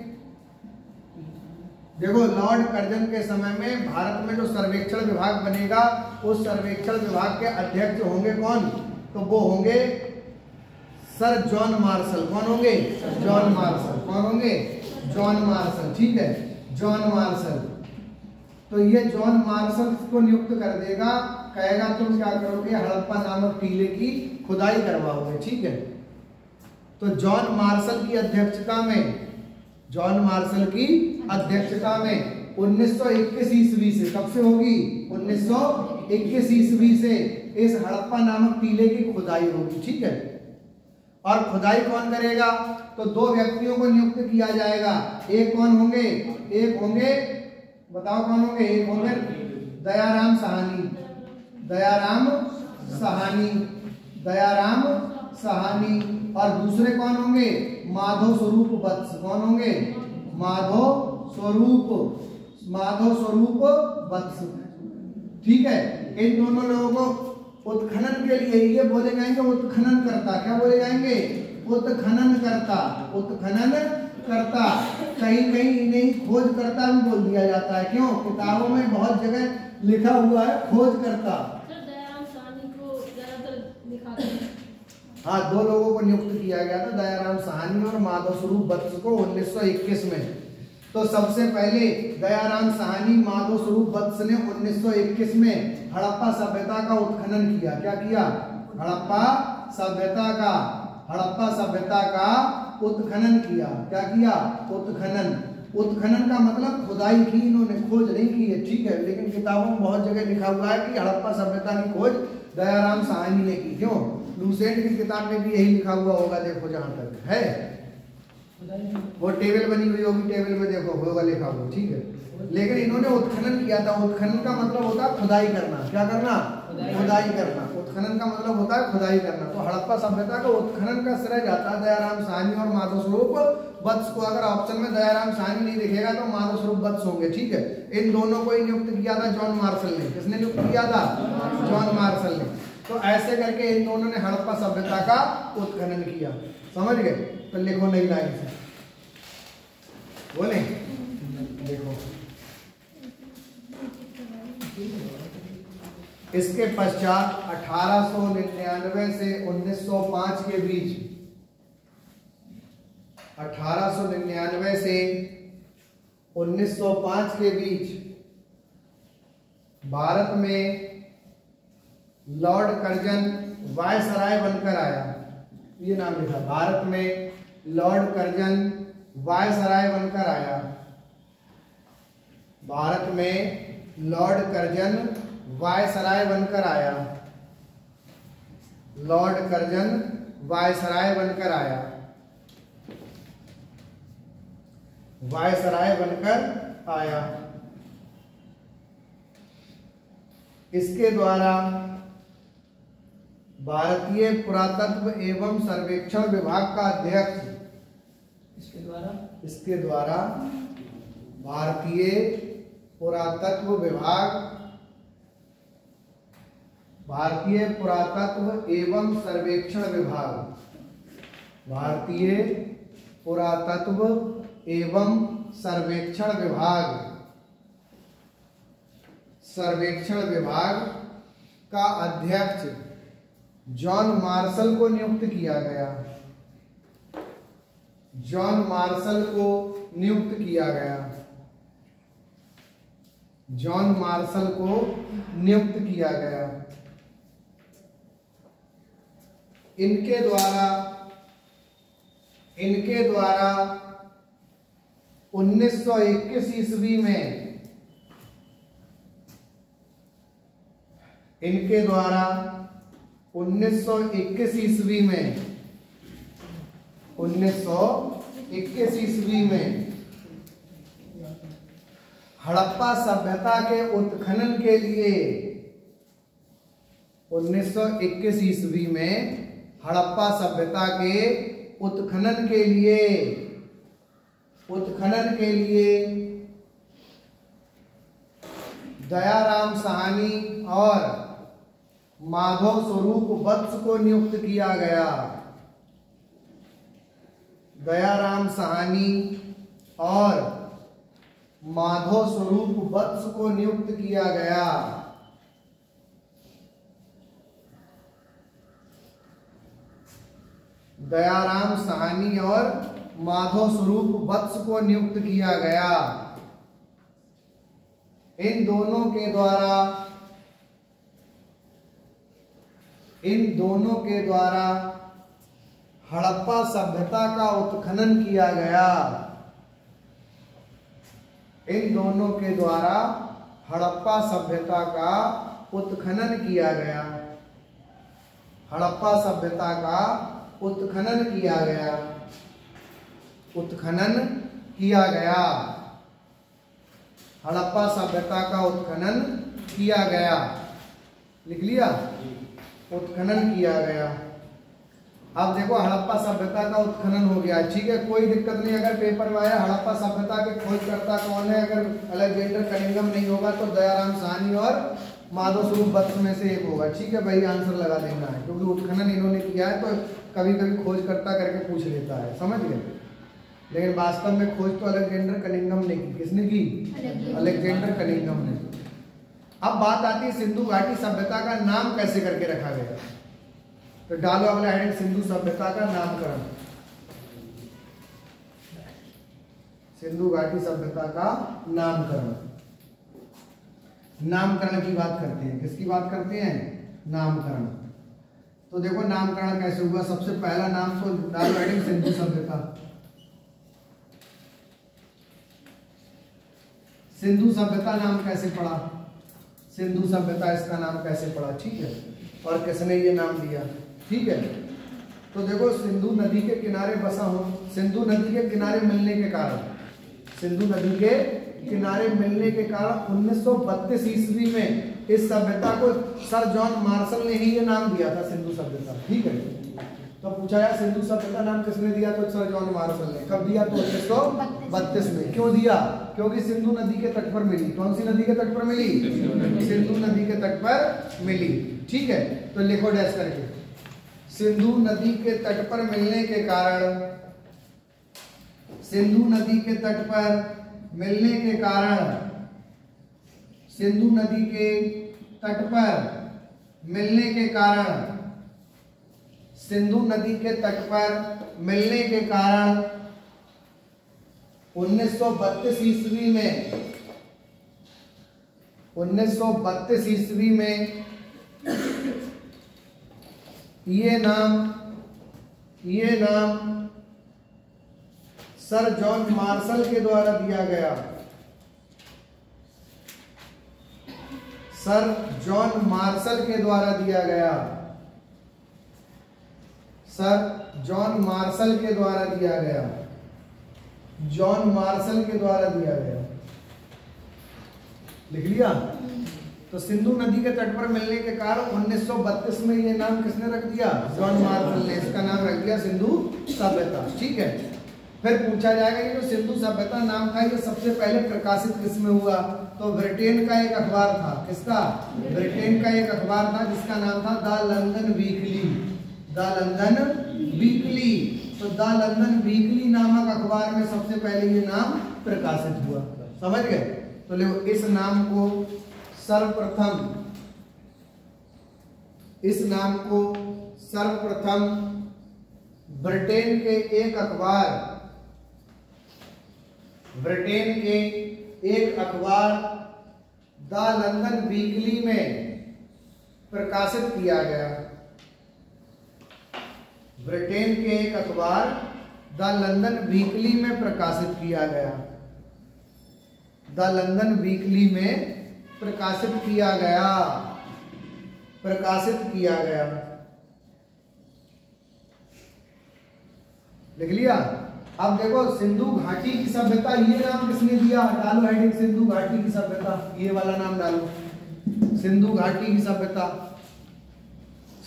देखो लॉर्ड कर्जन के समय में भारत में जो सर्वेक्षण विभाग बनेगा उस सर्वेक्षण विभाग के अध्यक्ष होंगे कौन? तो वो होंगे सर जॉन मार्शल। कौन होंगे? John Marshall. कौन होंगे? John Marshall. ठीक है, जॉन मार्शल। तो ये जॉन मार्शल को नियुक्त कर देगा, कहेगा तुम क्या करोगे? हड़प्पा नामक टीले की खुदाई करवाओगे। ठीक है, तो जॉन मार्शल की अध्यक्षता में, जॉन मार्शल की अध्यक्षता में 1921 ईस्वी से, कब से होगी? 1921 ईस्वी से इस हड़प्पा नामक टीले की खुदाई होगी। ठीक है, और खुदाई कौन करेगा? तो दो व्यक्तियों को नियुक्त किया जाएगा। एक कौन होंगे? एक होंगे, बताओ कौन होंगे? एक होंगे दयाराम साहनी। दयाराम साहनी, दयाराम साहनी। और दूसरे कौन होंगे? माधव स्वरूप वत्स। कौन होंगे? माधव स्वरूप वत्स। ठीक है, इन दोनों लोगों को उत्खनन के लिए ये बोले जाएंगे उत्खनन करता। क्या बोले जाएंगे? उत्खनन करता। उत्खनन करता। कहीं कहीं इन्हें खोज करता भी बोल दिया जाता है। क्यों? किताबों में बहुत जगह लिखा हुआ है खोज करता। दयाराम साहनी को ज्यादातर दिखाते हैं। हाँ, दो लोगों को नियुक्त किया गया था, दयाराम साहनी और माधव स्वरूप वत्स को 1921 में। तो सबसे पहले दयाराम साहनी, माधव स्वरूप वत्स ने 1921 में हड़प्पा सभ्यता का उत्खनन किया। क्या किया? हड़प्पा सभ्यता का उत्खनन किया। क्या किया? उत्खनन। उत्खनन का मतलब खुदाई की, इन्होंने खोज नहीं की है। ठीक है, लेकिन किताबों में बहुत जगह लिखा हुआ है कि हड़प्पा सभ्यता की खोज दयाराम साहनी ने की। क्यों? लूसेंट की किताब में भी यही लिखा हुआ होगा, देखो जहां तक है वो टेबल बनी हुई होगी, टेबल में देखो होगा लिखा हुआ। ठीक है, लेकिन इन्होंने उत्खनन किया था। उत्खनन का मतलब होता है खुदाई करना। क्या करना? खुदाई करना। उत्खनन का मतलब होता है खुदाई करना। तो हड़प्पा सभ्यता का उत्खनन का श्रेय जाता है दयाराम साहनी और माधव स्वरूप वत्स को। अगर ऑप्शन में दयाराम साहनी नहीं दिखेगा तो माधव स्वरूप वत्स होंगे। ठीक है, इन दोनों को ही नियुक्त किया था जॉन मार्शल ने। किसने नियुक्त किया था? जॉन मार्शल ने। तो ऐसे करके इन दोनों ने हड़प्पा सभ्यता का उत्खनन किया। समझ गए? तो लिखो नई लाइन से, बोले देखो। इसके पश्चात 1899 से 1905 के बीच, 1899 से 1905 के बीच भारत में लॉर्ड कर्जन वायसराय बनकर आया। ये नाम लिखा, भारत में लॉर्ड कर्जन वायसराय बनकर आया। भारत में लॉर्ड कर्जन वायसराय बनकर आया। लॉर्ड कर्जन वायसराय बनकर आया। वायसराय बनकर आया। इसके द्वारा भारतीय पुरातत्व एवं सर्वेक्षण विभाग का अध्यक्ष, इसके द्वारा भारतीय पुरातत्व विभाग, भारतीय पुरातत्व एवं सर्वेक्षण विभाग, भारतीय पुरातत्व एवं सर्वेक्षण विभाग, सर्वेक्षण विभाग का अध्यक्ष जॉन मार्शल को नियुक्त किया गया। जॉन मार्शल को नियुक्त किया गया। जॉन मार्शल को नियुक्त किया गया। इनके द्वारा 1921 ईस्वी में, इनके द्वारा 1921 ईस्वी में, 1921 ईस्वी में हड़प्पा सभ्यता के उत्खनन के लिए, 1921 ईस्वी में हड़प्पा सभ्यता के उत्खनन के लिए, दयाराम साहनी और माधव स्वरूप वत्स को नियुक्त किया गया। दयाराम साहनी और माधव स्वरूप वत्स को नियुक्त किया गया। दयाराम साहनी और माधव स्वरूप वत्स को नियुक्त किया गया। इन दोनों के द्वारा हड़प्पा सभ्यता का उत्खनन किया गया। इन दोनों के द्वारा हड़प्पा सभ्यता का उत्खनन किया गया। हड़प्पा सभ्यता का उत्खनन किया गया। उत्खनन किया गया। हड़प्पा सभ्यता का उत्खनन किया गया। लिख लिया? उत्खनन किया गया। अब देखो हड़प्पा सभ्यता का उत्खनन हो गया, ठीक है, कोई दिक्कत नहीं। अगर पेपर में आया हड़प्पा सभ्यता के खोजकर्ता कौन है, अगर अलेक्जेंडर कनिंघम नहीं होगा तो दयाराम साहनी और माधव स्वरूप वत्स में से एक होगा, ठीक है भाई, आंसर लगा देना है, क्योंकि उत्खनन इन्होंने किया है तो कभी कभी खोजकर्ता करके पूछ लेता है, समझ गए। लेकिन वास्तव में खोज तो अलेक्जेंडर कनिंघम ने की। किसने की? अलेक्जेंडर कनिंघम ने। अब बात आती है सिंधु घाटी सभ्यता का नाम कैसे करके रखा गया। तो डालो अगला हेडिंग, सिंधु सभ्यता का नामकरण। सिंधु घाटी सभ्यता का नामकरण। नामकरण की बात करते हैं। किसकी बात करते हैं? नामकरण। तो देखो नामकरण कैसे हुआ। सबसे पहला नाम तो डालो हेडिंग, सिंधु सभ्यता। सिंधु सभ्यता नाम कैसे पड़ा? सिंधु सभ्यता इसका नाम कैसे पड़ा, ठीक है, और किसने ये नाम दिया, ठीक है। तो देखो सिंधु नदी के किनारे बसा हो, सिंधु नदी के किनारे मिलने के कारण, सिंधु नदी के किनारे मिलने के कारण 1932 ईस्वी में इस सभ्यता को सर जॉन मार्शल ने ही ये नाम दिया था, सिंधु सभ्यता, ठीक है। तो पूछा यार सिंधु सभ्यता नाम किसने दिया, तो सर जॉन मार्शल ने। कब दिया? तो 1932 में। क्यों दिया? क्योंकि सिंधु नदी के तट पर मिली। कौन सी नदी के तट पर मिली? सिंधु नदी के तट पर मिली, ठीक है। तो लिखो डैश करके, सिंधु नदी के तट पर मिलने के कारण, सिंधु नदी के तट पर मिलने के कारण, सिंधु नदी के तट पर मिलने के कारण, सिंधु नदी के तट पर मिलने के कारण 1932 ईस्वी में, 1932 ईस्वी में ये नाम सर जॉन मार्शल के द्वारा दिया गया। सर जॉन मार्शल के द्वारा दिया गया। सर जॉन मार्शल के द्वारा दिया गया। जॉन मार्शल के द्वारा दिया गया। लिख लिया? तो सिंधु नदी के तट पर मिलने के कारण 1932 में ये नाम किसने रख दिया? जॉन मार्शल ने। इसका नाम रख दिया सिंधु सभ्यता, ठीक है। फिर पूछा जाएगा कि जो सिंधु सभ्यता नाम था ये सबसे पहले प्रकाशित किसमें हुआ? तो ब्रिटेन का एक अखबार था। किसका? ब्रिटेन का एक अखबार था जिसका नाम था the London weekly. The London weekly. तो द लंदन वीकली नामक अखबार में सबसे पहले ये नाम प्रकाशित हुआ, समझ गए। तो लो इस नाम को सर्वप्रथम ब्रिटेन के एक अखबार द लंदन वीकली में प्रकाशित किया गया। ब्रिटेन के एक अखबार द लंदन वीकली में प्रकाशित किया गया। द लंदन वीकली में प्रकाशित किया गया। प्रकाशित किया गया। लिख लिया? अब देखो सिंधु घाटी की सभ्यता, ये नाम किसने दिया? डालो हेडिंग, सिंधु घाटी की सभ्यता, ये वाला नाम डालो, सिंधु घाटी की सभ्यता।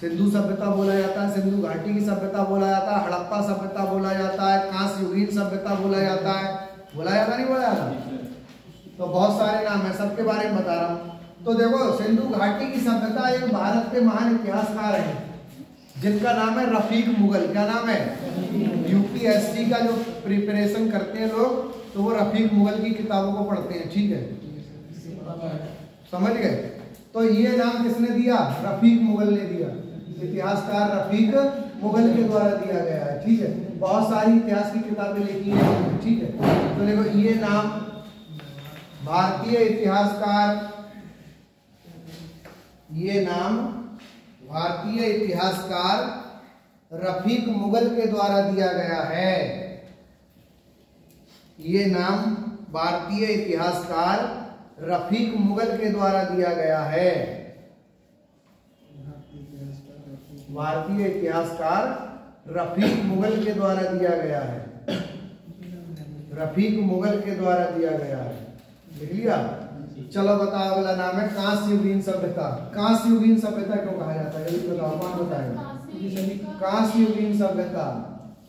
सिंधु सभ्यता बोला जाता है, सिंधु घाटी की सभ्यता बोला जाता है, हड़प्पा सभ्यता बोला जाता है, कांस्य युगीन सभ्यता बोला जाता है। बोला जाता नहीं बोला जाता? तो बहुत सारे नाम है, सबके बारे में बता रहा हूँ। तो देखो सिंधु घाटी की सभ्यता एक भारत के महान इतिहासकार हैं जिनका नाम है रफीक मुगल। क्या नाम है? यूपीएससी का जो प्रिपरेशन करते हैं लोग तो वो रफीक मुगल की किताबों को पढ़ते हैं, ठीक है, समझ गए। तो ये नाम किसने दिया? रफीक मुगल ने दिया, इतिहासकार रफीक मुगल के द्वारा दिया गया है, ठीक है। बहुत सारी इतिहास की किताबें लिखी है, ठीक है। तो देखो ये नाम भारतीय इतिहासकार, ये नाम भारतीय इतिहासकार रफीक मुगल के द्वारा दिया गया है। ये नाम भारतीय इतिहासकार रफीक मुगल के द्वारा दिया गया है। भारतीय इतिहासकार रफीक मुगल के द्वारा दिया गया है, रफीक मुगल के द्वारा दिया गया है, लिख लिया। चलो बताओ, अगला नाम है कांस्ययुगीन सभ्यता। कांस्ययुगीन सभ्यता क्यों कहा जाता है, जल्दी बताओ, कौन बताएगा? कांस्ययुगीन सभ्यता।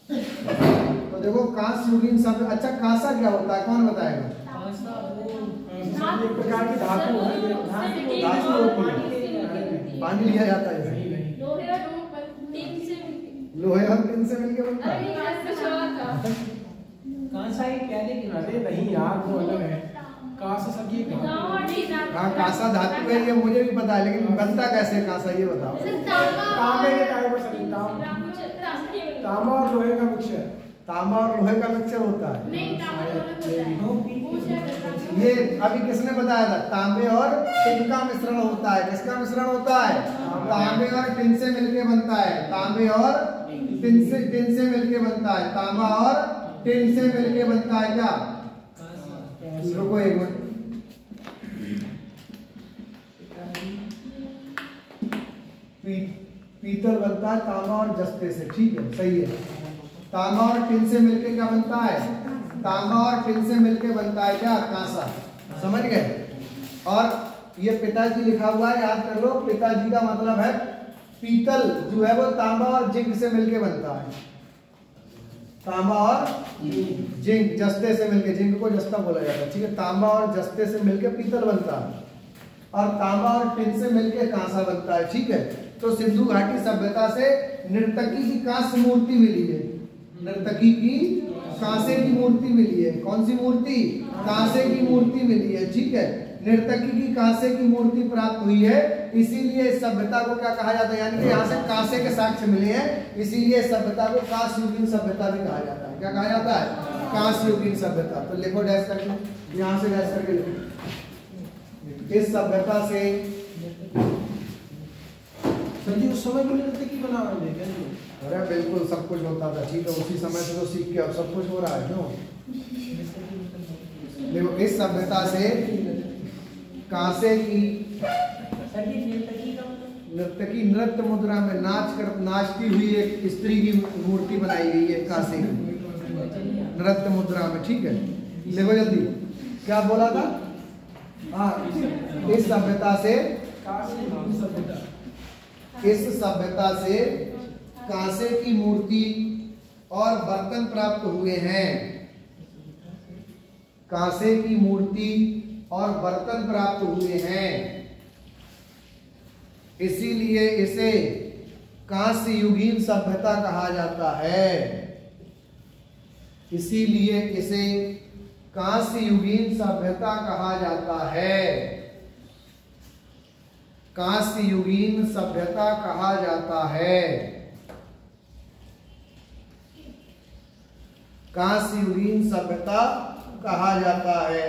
तो देखो कांस्ययुगीन सभ्यता, अच्छा कांसा क्या होता है, कौन बताएगा? एक प्रकार की धातु है, धातु होती है, पानी लिया जाता है, लोहे और टिन से मिलके बनता है। कांसा ही कह दे कि अरे नहीं यार वो अलग है, कांसा सब ये धातु। हाँ कांसा धातु है, ये मुझे भी पता है, लेकिन बनता कैसे कांसा ये बताओ। तांबे के टाइप का सभी तांबा और लोहे का मिक्सचर, तांबा और लोहे का मिक्सचर होता है। ये अभी किसने बताया था? तांबे और टिन का मिश्रण होता है। किसका मिश्रण होता है? तांबे और टिन से मिलके बनता है, तांबे और टिन से मिलके बनता है, तांबा और टिन से मिलके बनता है। क्या? रुको एक मिनट, पीतल बनता है तांबा और जस्ते से, ठीक है, सही है। तांबा और टिन से मिलके क्या बनता है? तांबा और टिन से मिलके बनता है क्या? कांसा। समझ गए। और ये पिताजी लिखा हुआ है, याद कर लो, पिताजी का मतलब है पीतल जो है वो तांबा और जिंक से मिलके बनता है, तांबा और जिंक, जस्ते से मिलके, जिंक को जस्ता बोला जाता है, ठीक है। तांबा और जस्ते से मिलके पीतल बनता है और तांबा और टिन से मिलके कांसा बनता है, ठीक है। तो सिंधु घाटी सभ्यता से नर्तकी की कांस्य मूर्ति मिली है, नर्तकी की कांसे की मूर्ति मिली है। कौन सी मूर्ति? कांसे की मूर्ति मिली है, ठीक है। नर्तकी की कांसे की मूर्ति प्राप्त हुई है, इसीलिए इस सभ्यता को क्या कहा जाता है, यानी कि यहाँ से कांसे के साक्ष्य मिले हैं, इसीलिए इस सभ्यता को कांस्ययुगीन सभ्यता भी कहा जाता है। क्या कहा जाता है? कांस्ययुगीन सभ्यता। तो लिखो डैश करके, यहाँ से डैश करके लिखो। इस सभ्यता से सर जी उस समय भी नर्तकी बना रहे थे क्या? अरे बिल्कुल सब कुछ होता था, ठीक है, उसी समय से तो सीख के अब सब कुछ हो रहा है। क्यों? देखो इस सभ्यता से कांसे की नर्तकी नृत्य मुद्रा में नाचती हुई एक स्त्री की मूर्ति बनाई गई है, कांसे की नृत्य मुद्रा में, ठीक है। देखो जल्दी, क्या बोला था? हाँ, इस सभ्यता से कांसे की मूर्ति और बर्तन प्राप्त हुए हैं, कांसे की मूर्ति और बर्तन प्राप्त हुए हैं, इसीलिए इसे कांस्ययुगीन सभ्यता कहा जाता है, इसीलिए इसे कांस्ययुगीन सभ्यता कहा जाता है, कांस्ययुगीन सभ्यता कहा जाता है, कांस्ययुगीन सभ्यता कहा जाता है,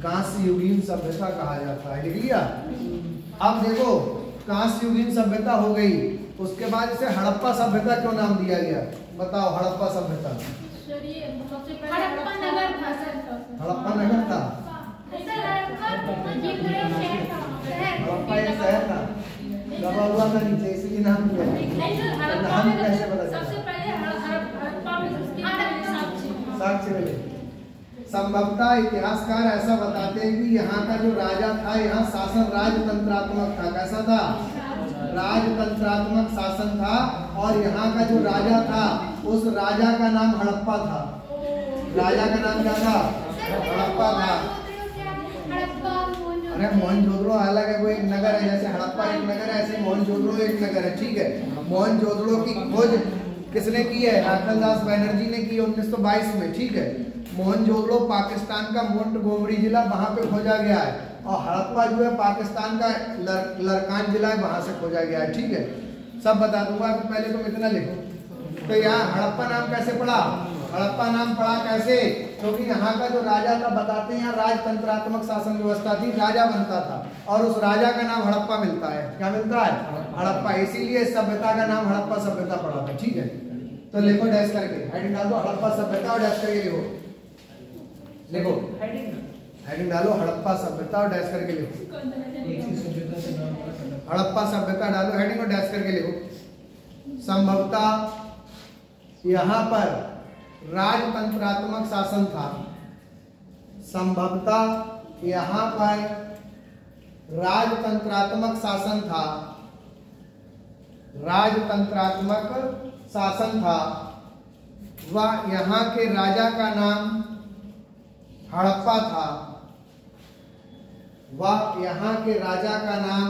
कांस्ययुगीन सभ्यता कहा जाता है। लिख लिया। अब देखो कांस्ययुगीन सभ्यता हो गई, उसके बाद इसे हड़प्पा सभ्यता क्यों नाम दिया गया? बताओ, हड़प्पा सभ्यता। हड़प्पा नगर था, हड़प्पा एक शहर था, दबा हुआ था नीचे, इसलिए नाम दिया। नाम कैसे पता चला? साक्ष्य मिले। संभवतः इतिहासकार ऐसा बताते हैं कि यहाँ का जो राजा था, यहाँ शासन राजतंत्रात्मक था। कैसा था? राजतंत्रात्मक शासन था, और यहाँ का जो राजा था उस राजा का नाम हड़प्पा था। राजा का नाम क्या था? हड़प्पा था। अरे मोहनजोदड़ो अलग है, वो एक नगर है, जैसे हड़प्पा एक नगर है ऐसे मोहनजोदड़ो एक नगर है, ठीक है। मोहनजोदड़ो की खोज किसने की है? राखलदास बनर्जी ने की 1922 में, ठीक है। मोहनजोदड़ो पाकिस्तान का मोंटगोमरी जिला, वहां पे खोजा गया है, और हड़प्पा जो है पाकिस्तान का लरकान जिला है, वहां से खोजा गया है, ठीक है। सब बता दूंगा, पहले तुम इतना लिखो। तो यहाँ हड़प्पा नाम कैसे पड़ा? हड़प्पा नाम पड़ा कैसे? क्योंकि यहाँ का जो राजा था, बताते हैं, राजतंत्रात्मक शासन व्यवस्था थी, राजा बनता था, और उस राजा का नाम हड़प्पा मिलता है। क्या मिलता है? हड़प्पा। इसीलिए इस सभ्यता का नाम हड़प्पा सभ्यता पड़ा था, ठीक है। तो लिखो डैश करके, हेडिंग डालो हड़प्पा सभ्यता और डैश करके लिखो। लिखो हेडिंग डालो हड़प्पा सभ्यता और डैश करके लिखो। हड़प्पा सभ्यता डालो हेडिंग और डैश करके लिखो। संभवतः यहाँ पर राजतंत्रात्मक शासन था। संभवतः यहाँ पर राजतंत्रात्मक शासन था। राजतंत्रात्मक शासन था। वह यहाँ के राजा का नाम हड़प्पा था। वह यहाँ के राजा का नाम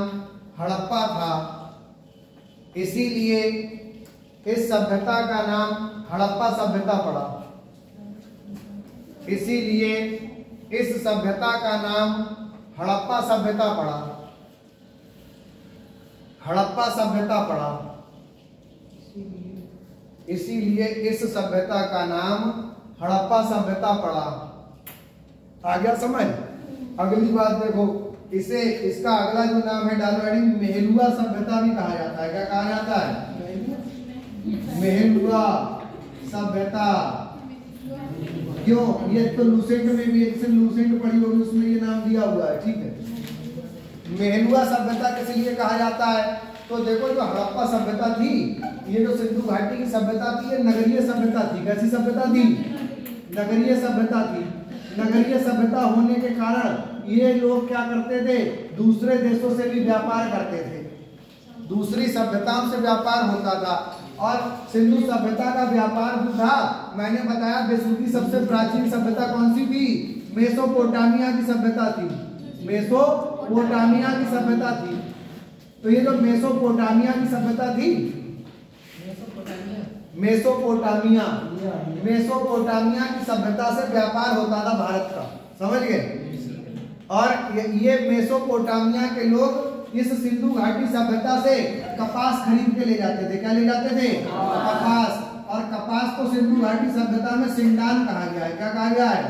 हड़प्पा था। इसीलिए इस सभ्यता का नाम हड़प्पा सभ्यता पड़ा। इसीलिए इस सभ्यता का नाम हड़प्पा सभ्यता पड़ा। हड़प्पा सभ्यता पड़ा। इसीलिए इस सभ्यता का नाम हड़प्पा सभ्यता पड़ा। आ गया समझ? अगली बात देखो, इसे इसका अगला जो नाम है डालो हेडिंग, मेहलुआ सभ्यता भी कहा जाता है। क्या कहा जाता है? मेहलुआ सभ्यता। क्यों? ये तो लूसेंट में भी, एक से लूसेंट पढ़ी होगी, उसमें ये नाम दिया हुआ है, ठीक है। मेहलुआ सभ्यता किस लिए कहा जाता है? तो देखो, जो हड़प्पा सभ्यता थी, ये जो सिंधु घाटी की सभ्यता थी, ये नगरीय सभ्यता थी। कैसी सभ्यता थी? नगरीय सभ्यता थी। नगरीय सभ्यता होने के कारण ये लोग क्या करते थे? दूसरे देशों से भी व्यापार करते थे। दूसरी सभ्यताओं से व्यापार होता था, और सिंधु सभ्यता का व्यापार जो था, मैंने बताया विश्व की सबसे प्राचीन सभ्यता कौन सी थी? मेसोपोटामिया की सभ्यता थी। मेसोपोटामिया की सभ्यता थी। तो ये जो मेसोपोटामिया की सभ्यता थी, मेसोपोटामिया की सभ्यता से व्यापार होता था भारत का, समझ गए? और ये मेसोपोटामिया के लोग इस सिंधु घाटी सभ्यता से कपास खरीद के ले जाते थे। क्या ले जाते थे? कपास। और कपास को सिंधु घाटी सभ्यता में सिंडान कहा गया है। क्या कहा गया है?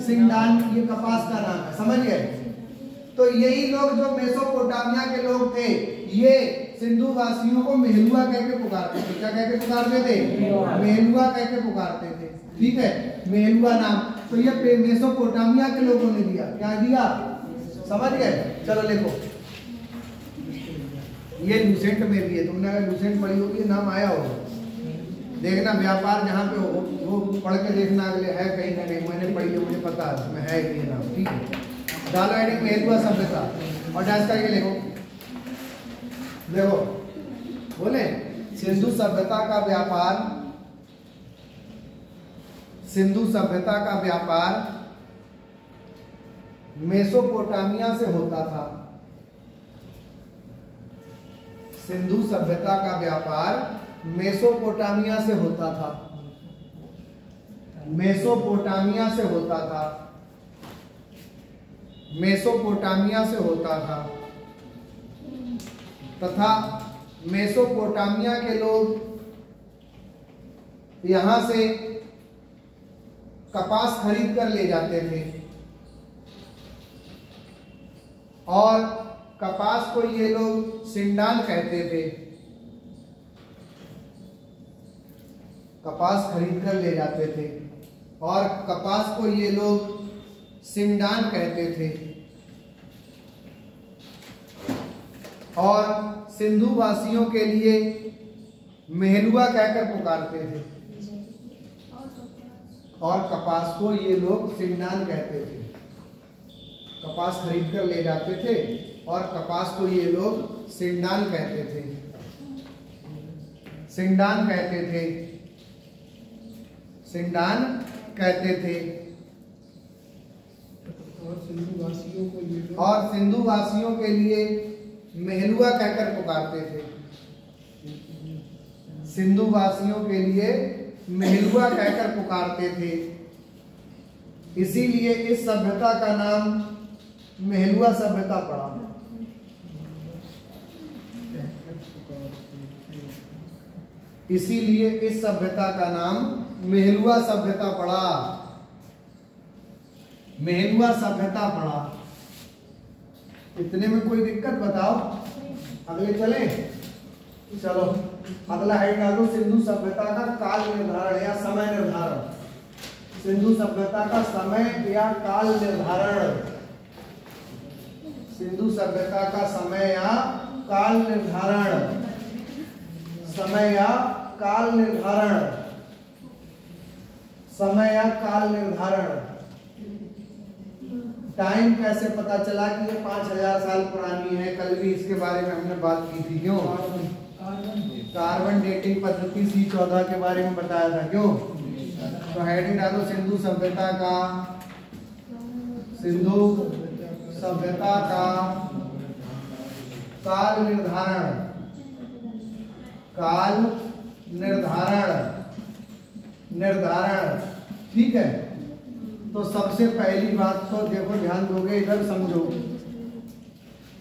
सिंडान। ये कपास का नाम है, समझ गए? तो यही लोग जो मेसोपोटामिया के लोग थे, ये सिंधु वासियों को मेहलुआ कह के पुकारते थे। क्या कह के पुकारते थे? मेहलुआ कह के पुकारते थे, ठीक है। मेहलुआ नाम तो ये मेसोपोटामिया के लोगों ने दिया। क्या दिया? समझ गए? चलो लिखो, ये लूसेंट में भी है। तुमने अगर लूसेंट पढ़ी होगी, नाम आया होगा, देखना व्यापार जहाँ पे हो वो पढ़ के देखना, अगले है कहीं ना कहीं। मैंने पढ़ी है, मुझे पता है इसमें है ये नाम, ठीक है। डालो हेडिंग मेहलुआ सभ्यता और डैश करके लिखो। देखो, बोले सिंधु सभ्यता का व्यापार, सिंधु सभ्यता का व्यापार मेसोपोटामिया से होता था। सिंधु सभ्यता का व्यापार मेसोपोटामिया से होता था। मेसोपोटामिया से होता था। मेसोपोटामिया से होता था तथा मेसोपोटामिया के लोग यहां से कपास खरीद कर ले जाते थे, और कपास को ये लोग सिंडान कहते थे। कपास खरीद कर ले जाते थे, और कपास को ये लोग सिंडान कहते थे, और सिंधु वासियों के लिए मेहलुआ कहकर पुकारते थे, और कपास को ये लोग सिंडान कहते थे। कपास खरीद कर ले जाते थे, और कपास को ये लोग सिंडान कहते थे। सिंडान कहते थे। सिंडान कहते थे। और सिंधु वासियों और सिंधु वासियों को के लिए मेहलुआ कहकर पुकारते थे। सिंधु वासियों के लिए मेहलुआ कहकर पुकारते थे, इसीलिए इस सभ्यता का नाम मेहलुआ सभ्यता पड़ा। इसीलिए इस सभ्यता का नाम मेहलुआ सभ्यता पड़ा। मेहलुआ सभ्यता पड़ा। इतने में कोई दिक्कत बताओ? अगले चले? चलो अगला है डालो सिंधु सभ्यता का काल निर्धारण या समय निर्धारण। सिंधु सभ्यता का समय या काल निर्धारण। सिंधु सभ्यता का समय या काल निर्धारण। समय या काल निर्धारण। समय या काल निर्धारण। टाइम कैसे पता चला कि ये 5000 साल पुरानी है? कल भी इसके बारे में हमने बात की थी। क्यों? कार्बन डेटिंग पद्धति C14 के बारे में बताया था। क्यों? तो हेडिंग डालो सिंधु सभ्यता का, सिंधु सभ्यता का काल निर्धारण। काल निर्धारण। निर्धारण, ठीक है। तो सबसे पहली बात तो देखो, ध्यान दोगे इधर समझो।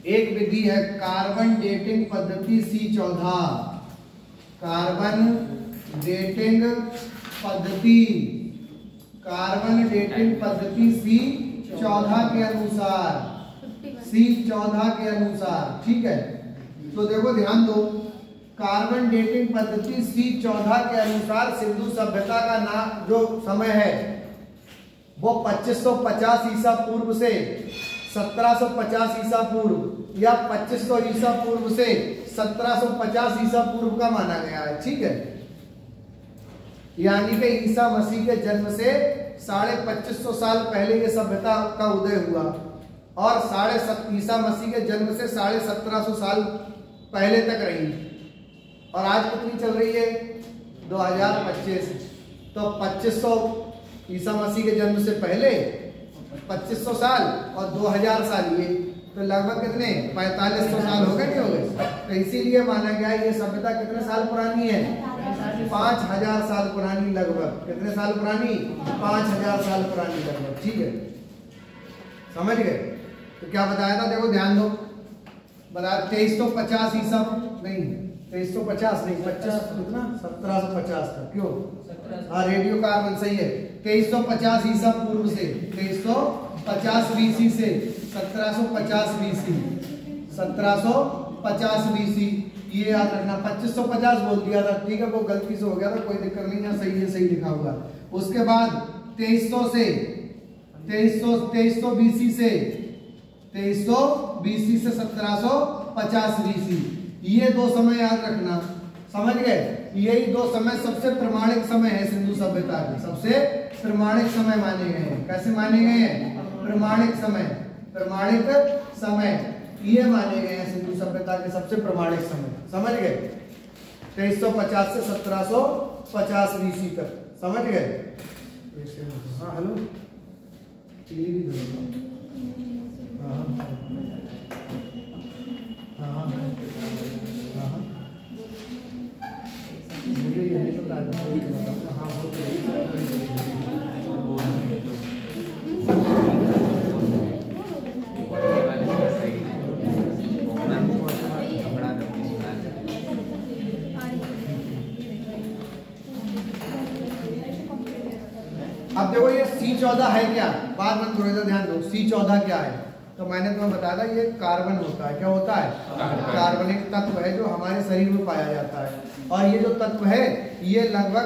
एक विधि है कार्बन डेटिंग पद्धति C14। कार्बन डेटिंग पद्धति, कार्बन डेटिंग पद्धति C14 के अनुसार, C14 के अनुसार, ठीक है। तो देखो ध्यान दो, कार्बन डेटिंग पद्धति C14 के अनुसार सिंधु सभ्यता का नाम जो समय है वो 2550 ईसा पूर्व से 1750 ईसा पूर्व या 2500 ईसा पूर्व से 1750 ईसा पूर्व का माना गया है, ठीक है। यानी कि ईसा मसीह के जन्म से 2550 साल पहले ये सभ्यता का उदय हुआ और ईसा मसीह के जन्म से 1750 साल पहले तक रही। और आज कितनी चल रही है? 2025। तो 2500 ईसा मसीह के जन्म से पहले 2500 साल और 2000 साल, ये तो लगभग कितने 4500 साल हो गए, नहीं हो गए? तो इसीलिए माना गया ये सभ्यता कितने साल पुरानी है? 5000 साल पुरानी लगभग। कितने साल पुरानी? 5000 साल पुरानी लगभग, ठीक है। समझ गए? तो क्या बताया था? देखो ध्यान दो, बताया 2350 ईसा नहीं, 2350 नहीं, 50 कितना 1750 था। क्यों? हाँ, रेडियो कार्बन सही है। 2350 ईसा पूर्व से 2350 बीसी से 1750 बीसी, 1750 बीसी, ये याद रखना। 2550 बोल दिया था, ठीक है, वो गलती से हो गया था, कोई दिक्कत नहीं है, सही है, सही लिखा हुआ। उसके बाद 2300 से 2300 बीसी से 2300 बीसी से 1750 बीसी, ये दो समय याद रखना। समझ गए? यही दो समय सबसे प्रमाणिक समय है सिंधु सभ्यता के, सबसे प्रमाणिक समय माने गए हैं। कैसे माने गए हैं? प्रमाणिक समय। प्रमाणिक समय ये माने गए हैं सिंधु सभ्यता के सबसे प्रमाणिक समय। समझ गए? 2350 से 1750 बीसी तक। समझ गए? हाँ, हेलो, मुझे ये नहीं पता अब देखो ये C14 है क्या? बात मत थोड़ा सा ध्यान दो, C14 क्या है? तो मैंने तुम्हें बताया था ये कार्बन होता है। क्या होता है? कार्बन एक तत्व है जो हमारे शरीर में पाया जाता है। और ये जो तत्व है ये लगभग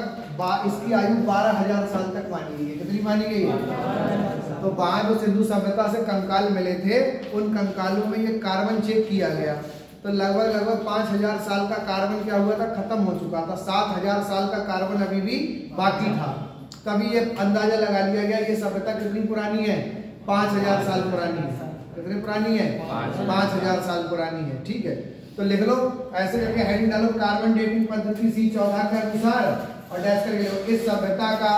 इसकी आयु 12000 साल तक मानी गई है। कितनी मानी गई है? तो वहां जो सिंधु सभ्यता से कंकाल मिले थे उन कंकालों में ये कार्बन चेक किया गया, तो लगभग 5000 साल का कार्बन क्या हुआ था? खत्म हो चुका था। 7000 साल का कार्बन अभी भी बाकी था। तभी ये अंदाजा लगा लिया गया ये सभ्यता कितनी पुरानी है? 5000 साल पुरानी है। कितनी पुरानी है? 5000 साल पुरानी है, ठीक है। तो लिख लो ऐसे करके, हेडिंग डालो कार्बन डेटिंग पद्धति C14 के अनुसार और डैश करके लिखो इस सभ्यता का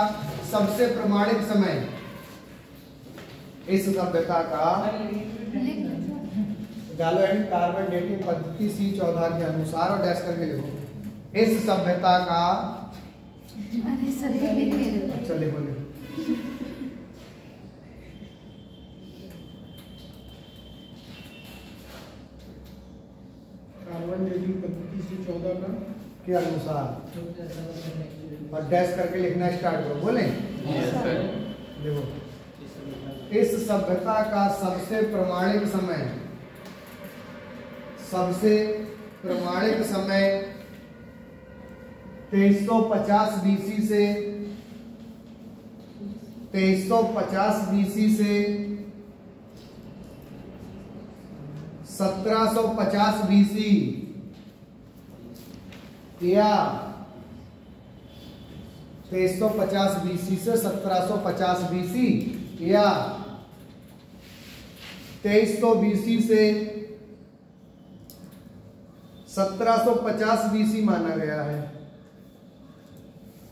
सबसे प्रमाणिक समय इस सभ्यता का डालो कार्बन डेटिंग पद्धति C14 के अनुसार और डैश करके लिखो इस सभ्यता का अच्छा लिखो कार्बन डेटिंग पद्धति C14 का के अनुसार और डैश करके लिखना स्टार्ट करो। बोले देखो इस सभ्यता का सबसे प्रमाणिक समय 2350 BC से 1750 BC या 2350 BC से 1750 BC या 2300 BC से 1750 BC माना गया है।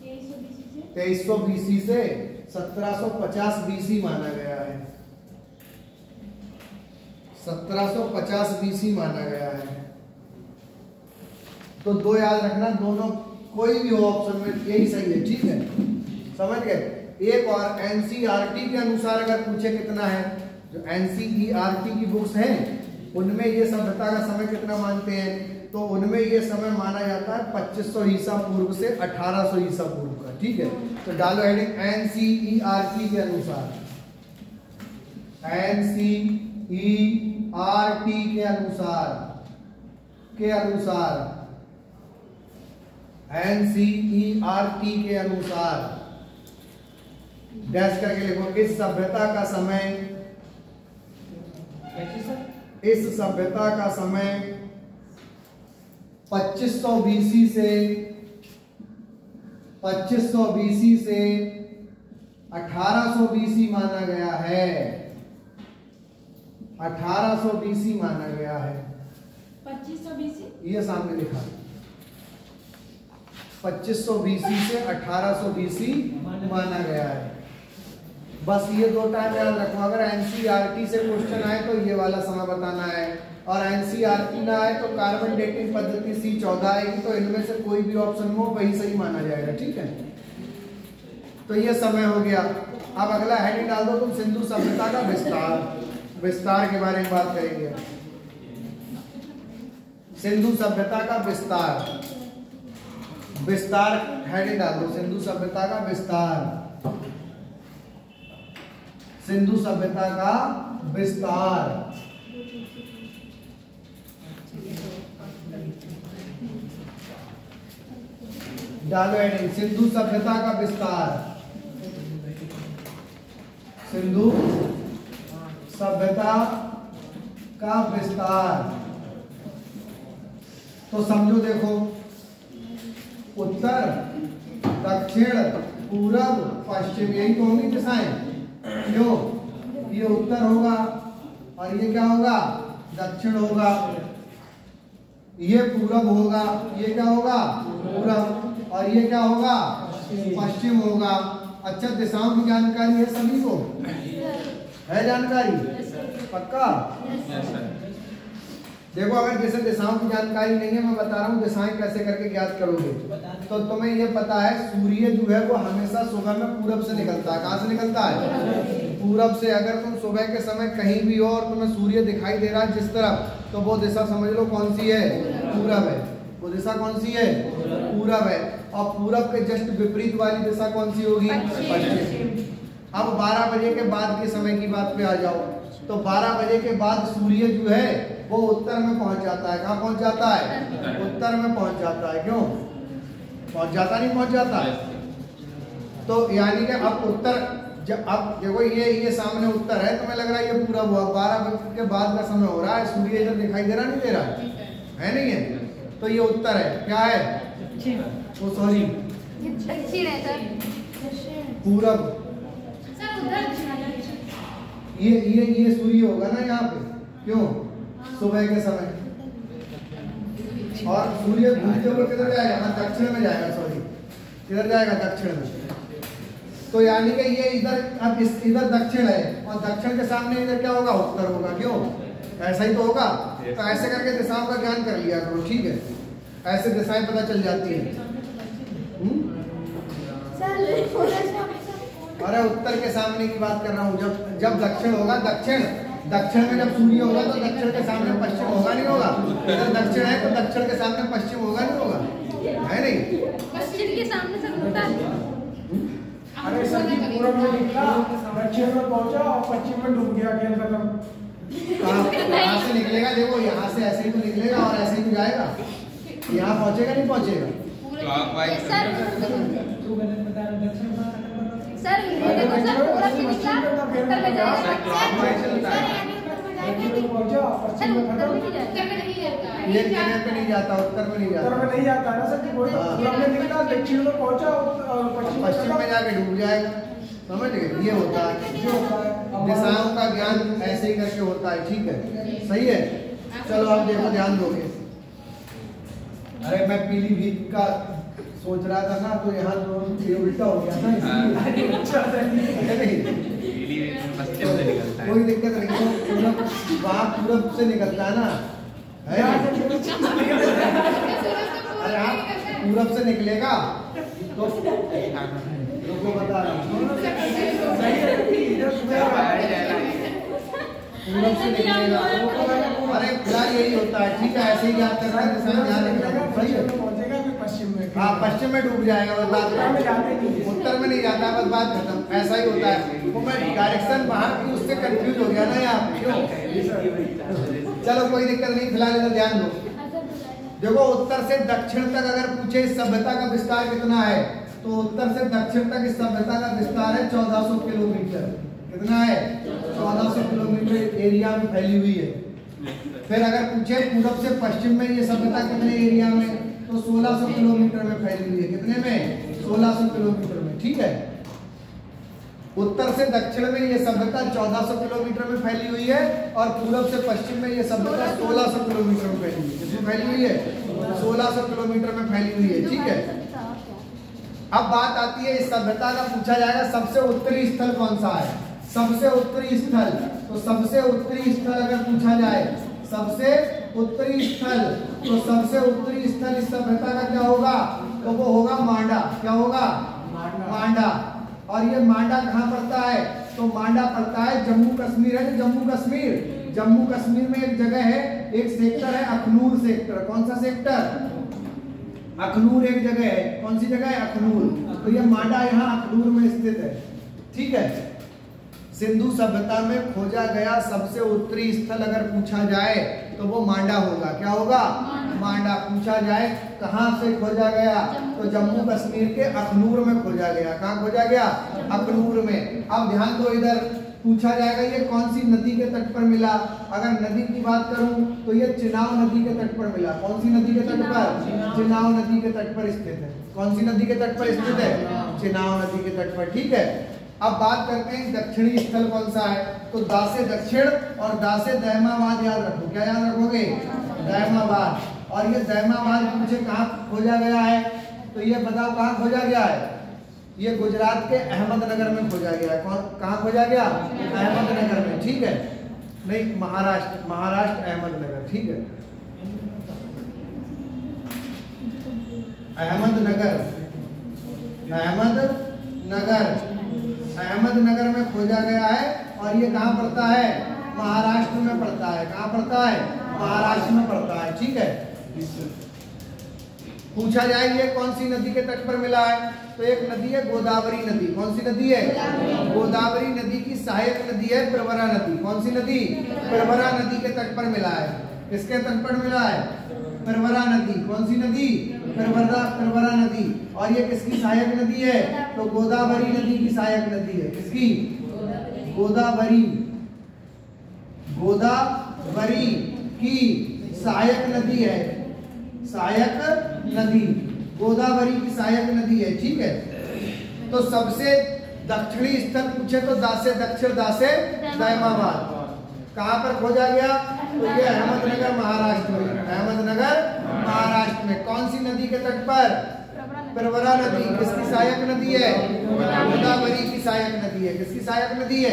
2300 BC से 1750 BC माना गया है। 1750 BC माना गया है। तो दो याद रखना, दोनों कोई भी हो ऑप्शन में यही सही है, ठीक है, समझ गए। एक और एनसीईआरटी के अनुसार अगर पूछे कितना है, जो एनसीईआरटी की बुक्स हैं उनमें ये सभ्यता का समय कितना मानते हैं, तो उनमें ये समय माना जाता है 2500 ईसा पूर्व से 1800 ईसा पूर्व का, ठीक है। तो डालो हेडिंग एनसीईआरटी के अनुसार, एनसीईआरटी के अनुसार एनसीईआरटी के अनुसार डैश करके लिखो इस सभ्यता का समय 2500 BC से 1800 BC माना गया है। 1800 BC माना गया है। 2500 BC ये सामने लिखा 2500 BC से 1800 BC माना गया है। बस ये दो टाइम याद रखो। अगर एनसीईआरटी से क्वेश्चन आए तो ये वाला समय बताना है, और एनसीईआरटी ना आए तो कार्बन डेटिंग पद्धति C14 आएगी, तो इनमें से कोई भी ऑप्शन हो वही सही माना जाएगा, ठीक है। तो ये समय हो गया। अब अगला हेडिंग डाल दो तुम, सिंधु सभ्यता का विस्तार के बारे में बात करेंगे। सिंधु सभ्यता का विस्तार हेडिंग डाल दो, सिंधु सभ्यता का विस्तार। सिंधु सभ्यता का विस्तार डालो हेडिंग सिंधु सभ्यता का विस्तार। सिंधु सभ्यता का विस्तार। तो समझो, देखो उत्तर, दक्षिण, पूरब, पश्चिम, यही तो होंगी दिशाएं। क्यों? ये उत्तर होगा और ये क्या होगा, दक्षिण होगा। ये पूरब होगा, ये क्या होगा, पूरब, और ये क्या होगा, पश्चिम होगा। अच्छा, दिशाओं की जानकारी है सभी को? है जानकारी? पक्का? देखो, अगर जैसे दिशाओं की जानकारी नहीं है, मैं बता रहा हूँ दिशाएं कैसे करके ज्ञात करोगे। तो तुम्हें ये पता है सूर्य जो है वो हमेशा सुबह में पूरब से निकलता है। कहाँ से निकलता है? पूरब से। अगर तुम सुबह के समय कहीं भी हो और तुम्हें सूर्य दिखाई दे रहा है जिस तरफ, तो वो दिशा समझ लो कौन सी है, पूरब है। वो दिशा कौन सी है, पूरब है। और पूरब के जस्ट विपरीत वाली दिशा कौन सी होगी, पश्चिम। अब 12 बजे के बाद के समय की बात पे आ जाओ। तो 12 बजे के बाद सूर्य जो है वो उत्तर में पहुंच जाता है। कहाँ पहुंच जाता है? उत्तर में पहुंच जाता है। क्यों पहुंच जाता, नहीं पहुंच जाता है? तो यानी कि अब उत्तर, जब अब देखो ये सामने उत्तर है, तुम्हें लग रहा है ये पूरब हुआ। 12 बजे के बाद का समय हो रहा है, सूर्य इधर दिखाई दे रहा, नहीं दे रहा है, नहीं है? तो ये उत्तर है। क्या है? वो सॉरी, दक्षिण है सर, पूरब। सर उधर ये सूर्य होगा ना यहाँ पे। क्यों? सुबह के समय। और सूर्य घूमते हुए किधर जाएगा? दक्षिण में जाएगा। सॉरी, किधर जाएगा? दक्षिण में। तो तो यानी कि ये इधर, अब इधर दक्षिण है और दक्षिण के सामने इधर क्या होगा, उत्तर होगा। क्यों, ऐसा ही तो होगा। तो ऐसे करके दिशाओं का ज्ञान कर लिया करो, ठीक है। ऐसे दिशाएं पता चल जाती है। अरे उत्तर के सामने की बात कर रहा हूँ। जब दक्षिण होगा, दक्षिण में जब सूर्य होगा तो दक्षिण के सामने पश्चिम होगा, नहीं होगा। इधर दक्षिण है तो दक्षिण के सामने पश्चिम होगा, नहीं होगा, है नहीं। पश्चिम के सामने सब होता है। अरे सर जी पूरब में निकला, दक्षिण में पहुंचा और पश्चिम में डूब गया, खेल खत्म। कहाँ से निकलेगा, देखो यहाँ से ऐसे ही तो निकलेगा और ऐसे ही तो जाएगा। यहाँ पहुंचेगा नहीं पहुंचेगा। सर देखो सर, पूरब से निकला उत्तर में जाएगा। पहुंचा पश्चिम में खत्म। ये जगह पे नहीं जाता, उत्तर में नहीं उत्तर जाता, में नहीं जाता है ना सर जी। पूरब में निकला, दक्षिण में पहुंचा और पश्चिम में जाके डूब जाएगा। समझ गए, ये होता है। दिशाओं का ज्ञान ऐसे ही करके होता है, ठीक है, सही है। चलो अब देखो, ध्यान दोगे। अरे मैं पीलीभीत का सोच रहा था ना, तो यहाँ तो ये उल्टा हो गया था, कोई दिक्कत नहीं। वहाँ पूरब से निकलता है ना, है अरे आप पूरब से निकलेगा तो लोगों बता रहा हूँ, पूरब से निकलेगा। अरे फिलहाल यही होता है, ठीक है, ऐसे ही याद करना है, ध्यान रखना, सही है। हाँ, पश्चिम में डूब जाएगा, बस बात, उत्तर में नहीं जाता, बस बात खत्म। ऐसा ही होता है। वो मैं डायरेक्शन बाहर की, उससे कंफ्यूज हो गया ना यहाँ। क्यों, चलो कोई दिक्कत नहीं, फिलहाल इधर ध्यान दो। देखो उत्तर से दक्षिण तक अगर पूछे इस सभ्यता का विस्तार कितना है, तो उत्तर से दक्षिण तक इस सभ्यता का विस्तार है 1400 किलोमीटर। कितना है, 1400 किलोमीटर एरिया में फैली हुई है। फिर अगर पूछे पूरब से पश्चिम में ये सभ्यता कितने एरिया में, तो 1600 किलोमीटर में फैली हुई है। कितने में, 1600 किलोमीटर में, ठीक है। उत्तर से दक्षिण में ये सभ्यता 1400 किलोमीटर में फैली हुई है और पूरब से पश्चिम में ये सभ्यता 1600 किलोमीटर में फैली हुई है। कितनी फैली हुई है, 1600 किलोमीटर में फैली हुई है, ठीक है। अब बात आती है, इस सभ्यता का पूछा जाएगा सबसे उत्तरी स्थल कौन सा है। सबसे उत्तरी स्थल, तो सबसे उत्तरी स्थल अगर पूछा जाए, सबसे उत्तरी स्थल, तो सबसे उत्तरी स्थल इस सभ्यता का क्या होगा, तो वो होगा मांडा। क्या होगा, मांडा। और ये मांडा कहाँ पड़ता है, तो मांडा पड़ता है जम्मू कश्मीर है। जम्मू कश्मीर, जम्मू कश्मीर में एक जगह है, एक सेक्टर है अखनूर सेक्टर। कौन सा सेक्टर, अखनूर एक जगह है। कौन सी जगह है, अखनूर। तो ये मांडा यहाँ अखनूर में स्थित है, ठीक है। सिंधु सभ्यता में खोजा गया सबसे उत्तरी स्थल अगर पूछा जाए तो वो मांडा होगा। क्या होगा, मांडा। पूछा जाए कहाँ से खोजा गया, तो जम्मू कश्मीर के अखनूर में खोजा गया। कहाँ खोजा गया, अखनूर में। अब ध्यान दो, इधर पूछा जाएगा ये कौन सी नदी के तट पर मिला। अगर नदी की बात करूं तो ये चिनाब नदी के तट पर मिला। कौन सी नदी के तट पर, चिनाब नदी के तट पर स्थित है। कौन सी नदी के तट पर स्थित है, चिनाब नदी के तट पर, ठीक है। अब बात करते हैं दक्षिणी स्थल कौन सा है, तो दा से दक्षिण और दा से दैमाबाद याद रखो। क्या याद रखोगे, दैमाबाद। और ये दैमाबाद मुझे कहाँ खोजा गया है, तो ये बताओ कहाँ खोजा गया है। ये गुजरात के अहमदनगर में खोजा गया है। कौन, कहाँ खोजा गया, अहमदनगर में, ठीक है। नहीं, महाराष्ट्र, महाराष्ट्र अहमदनगर, ठीक है। अहमदनगर, अहमदनगर, अहमदनगर में खोजा गया है। और ये कहाँ पड़ता है, महाराष्ट्र में पड़ता है। कहाँ पड़ता है, महाराष्ट्र में पड़ता है, ठीक है। पूछा जाए ये कौन सी नदी के तट पर मिला है, तो एक नदी है गोदावरी नदी। कौन सी नदी है, गोदावरी नदी की सहायक नदी है प्रवरा नदी। कौन सी नदी, प्रवरा नदी के तट पर मिला है। किसके तट पर मिला है, प्रवरा नदी। कौन सी नदी, प्रवरा नदी। और ये किसकी सहायक नदी है, तो गोदावरी नदी की सहायक नदी है। किसकी, गोदावरी, गोदावरी की सहायक नदी है। सहायक नदी, गोदावरी की सहायक नदी है, ठीक है। तो सबसे दक्षिणी स्थल पूछे तो दा से दक्षिण, दा से दैमाबाद। कहाँ पर खोजा गया, तो ये अहमदनगर महाराष्ट्र में। अहमदनगर महाराष्ट्र में। कौन सी नदी के तट पर, प्रवरा नदी किसकी सहायक नदी है? गोदावरी की सहायक नदी है। किसकी सहायक नदी है?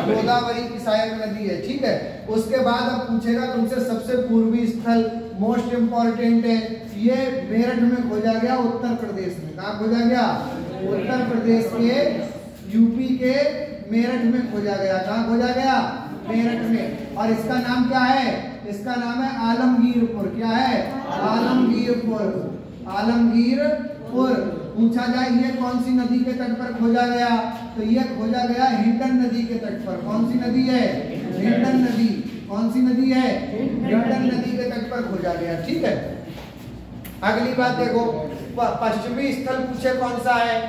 गोदावरी की सहायक नदी है। ठीक है, उसके बाद अब पूछेगा तुमसे सबसे पूर्वी स्थल, मोस्ट इंपॉर्टेंट है ये, मेरठ में खोजा गया, उत्तर प्रदेश में। कहाँ खोजा गया? उत्तर प्रदेश के यूपी के मेरठ में खोजा गया। कहाँ खोजा गया? मेरठ में। और इसका नाम क्या है? इसका नाम है आलमगीरपुर। क्या है? आलमगीरपुर। आलमगीरपुर। पूछा जाए ये कौन सी नदी के तट पर खोजा गया, तो ये खोजा गया हिंडन नदी के तट पर। कौन सी नदी है? हिंडन नदी। कौन सी नदी है? हिंडन नदी के तट पर खोजा गया। ठीक है, अगली बात देखो, पश्चिमी स्थल पूछे कौन सा है,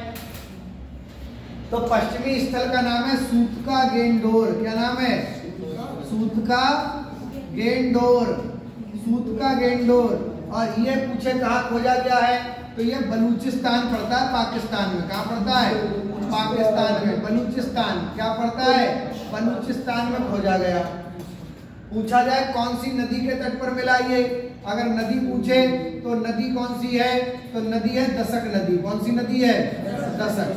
तो पश्चिमी स्थल का नाम है सूतका गेंडोर। क्या नाम है? सूतका गेंडोर। सूतका गेंडोर। और ये पूछे कहाँ खोजा गया है, तो ये बलूचिस्तान पड़ता है पाकिस्तान में। कहाँ पड़ता है? पाकिस्तान में। बलूचिस्तान क्या पड़ता है? बलूचिस्तान में खोजा गया। पूछा जाए कौन सी नदी के तट पर मिला ये, अगर नदी पूछे तो नदी कौन सी है, तो नदी है दशक नदी। कौन सी नदी है? दशक।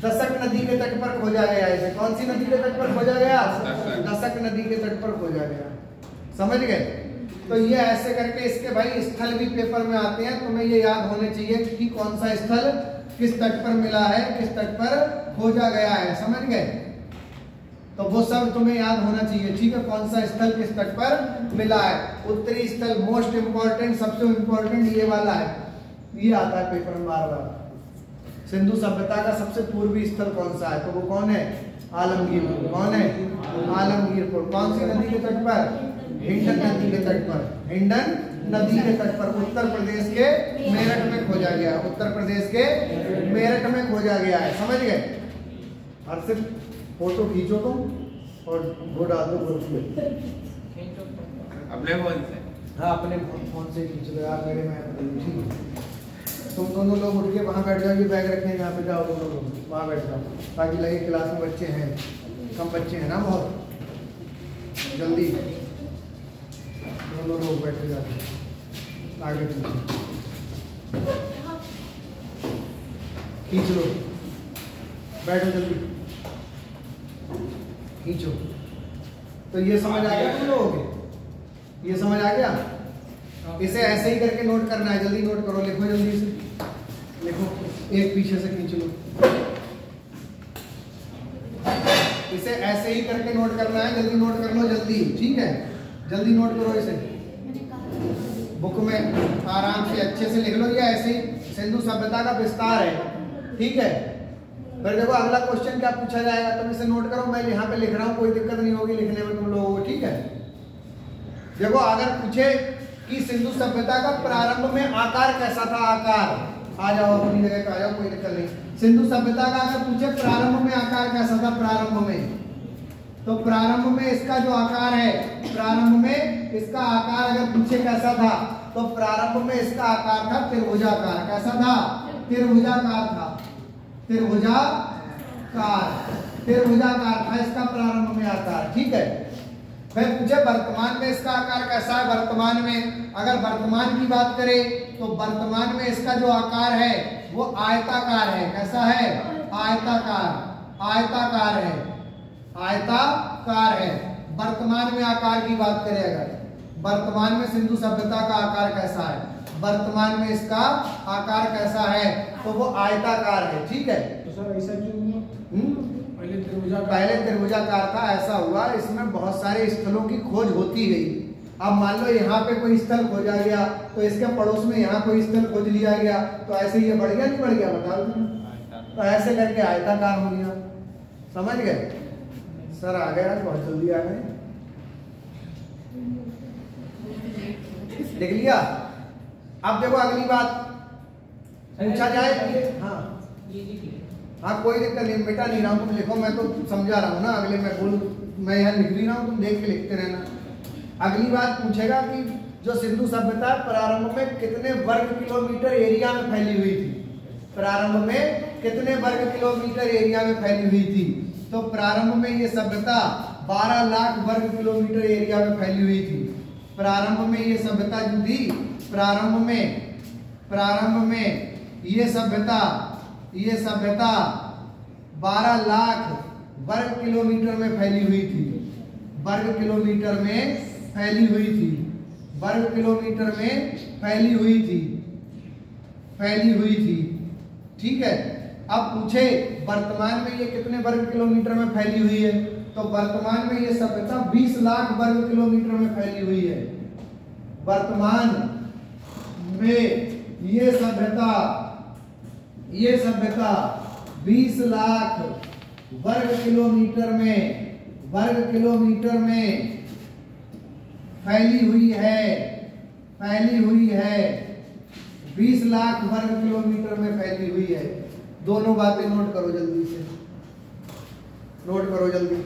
दशक नदी के तट पर खोजा गया इसे। कौन सी नदी के तट पर खोजा गया? दशक नदी के तट पर खोजा गया। समझ गए? तो ये ऐसे करके इसके भाई स्थल भी पेपर में आते हैं, तुम्हें ये याद होने चाहिए कि कौन सा स्थल किस तट पर मिला है, किस तट पर खोजा गया है। समझ गए? तो वो सब तुम्हें याद होना चाहिए। ठीक है, कौन सा स्थल किस तट पर मिला है। उत्तरी स्थल मोस्ट इंपॉर्टेंट, सबसे इंपॉर्टेंट ये वाला है, ये आता है पेपर में बार बार। सिंधु सभ्यता का सबसे पूर्वी स्थल कौन सा है, तो वो कौन है? आलमगीरपुर। कौन है? आलमगीरपुर। कौन सी नदी के तट पर? हिंडन नदी के तट पर। हिंडन नदी के तट पर उत्तर प्रदेश के मेरठ में खोजा गया। उत्तर प्रदेश के मेरठ में खोजा गया है। समझ गए? और सिर्फ फोटो खींचो तुम और वो डाल दो ग्रुप में। अपने फोन से? हाँ, अपने फोन से खींच लो यार, मेरे में ठीक है। तुम दोनों लोग उठ के वहाँ बैठ जाओ, ये बैग रखे हैं यहाँ पे, जाओ दोनों लोग वहाँ बैठ जाओ, ताकि लगे क्लास में बच्चे हैं, कम बच्चे हैं ना बहुत। जल्दी दोनों लोग बैठ जाते, आगे खींच लो, बैठो जल्दी खींचो। तो ये समझ आ गया तुम लोगों के? ये समझ आ गया? इसे ऐसे ही करके नोट करना है। जल्दी नोट करो, लिखो जल्दी से, लिखो, एक पीछे से खींच लो। इसे ऐसे ही करके नोट करना है, जल्दी नोट कर लो जल्दी। ठीक है, जल्दी नोट करो इसे, बुक में आराम से अच्छे से लिख लो। ये ऐसे ही सिंधु सभ्यता का विस्तार है। ठीक है, फिर देखो अगला क्वेश्चन क्या पूछा जाएगा, तुम इसे नोट करो। मैं यहाँ पे लिख रहा हूँ, कोई दिक्कत नहीं होगी लिखने में तुम लोगों को। ठीक है, देखो अगर पूछे कि सिंधु सभ्यता का प्रारंभ में आकार कैसा था, आकार, आ जाओ अपनी जगह पे आ जाओ, कोई दिक्कत नहीं। सिंधु सभ्यता का अगर पूछे प्रारंभ में आकार कैसा था, प्रारंभ में, तो प्रारंभ में इसका जो आकार है, प्रारंभ में इसका आकार अगर पूछे कैसा था, तो प्रारंभ में इसका आकार था त्रिभुजाकार। कैसा था? त्रिभुजाकार था। त्रिभुजाकार, त्रिभुजाकार था इसका प्रारंभ में आकार। ठीक है, फिर पूछे वर्तमान में इसका आकार कैसा है। वर्तमान में अगर वर्तमान की बात करें तो वर्तमान में इसका जो आकार है वो आयताकार है। कैसा है? आयताकार, आयताकार है, आयताकार है। वर्तमान में आकार की बात करें, अगर वर्तमान में सिंधु सभ्यता का आकार कैसा है, वर्तमान में इसका आकार कैसा है, तो वो आयताकार है। ठीक है, तो सर ऐसा क्यों हुआ? पहले त्रिभुजाकार था, ऐसा हुआ, इसमें बहुत सारे स्थलों की खोज होती गई। अब मान लो यहाँ पे कोई स्थल खोजा गया, तो इसके पड़ोस में यहाँ कोई स्थल खोज लिया गया, तो ऐसे ये बढ़ गया नहीं बढ़ गया, बताओ। तो ऐसे करके आयताकार हो गया। समझ गए? सर आ गए, बहुत जल्दी आ गए, लिख लिया। अब देखो अगली बात पूछा जाए, हाँ हाँ कोई दिक्कत नहीं, मिटा नहीं रहा हूँ, तुम लिखो, मैं तो समझा रहा हूँ ना, अगले मैं यहाँ लिख भी रहा हूँ, तुम देख के लिखते रहना। अगली बात पूछेगा कि जो सिंधु सभ्यता प्रारंभ में कितने वर्ग किलोमीटर एरिया में फैली हुई थी, प्रारंभ में कितने वर्ग किलोमीटर एरिया में फैली हुई थी, तो प्रारंभ में ये सभ्यता 12 लाख वर्ग किलोमीटर एरिया में फैली हुई थी। प्रारंभ में ये सभ्यता जो थी, प्रारंभ में ये सभ्यता 12 लाख वर्ग किलोमीटर में फैली हुई थी। वर्ग किलोमीटर में फैली हुई थी। वर्ग किलोमीटर में फैली हुई थी। ठीक है। अब पूछे वर्तमान में ये कितने वर्ग किलोमीटर में फैली हुई है, तो वर्तमान में ये सभ्यता 20 लाख वर्ग किलोमीटर में फैली हुई है। वर्तमान में ये सभ्यता 20 लाख वर्ग किलोमीटर में फैली हुई है। 20 लाख वर्ग किलोमीटर में फैली हुई है। दोनों बातें नोट करो जल्दी से, नोट करो जल्दी।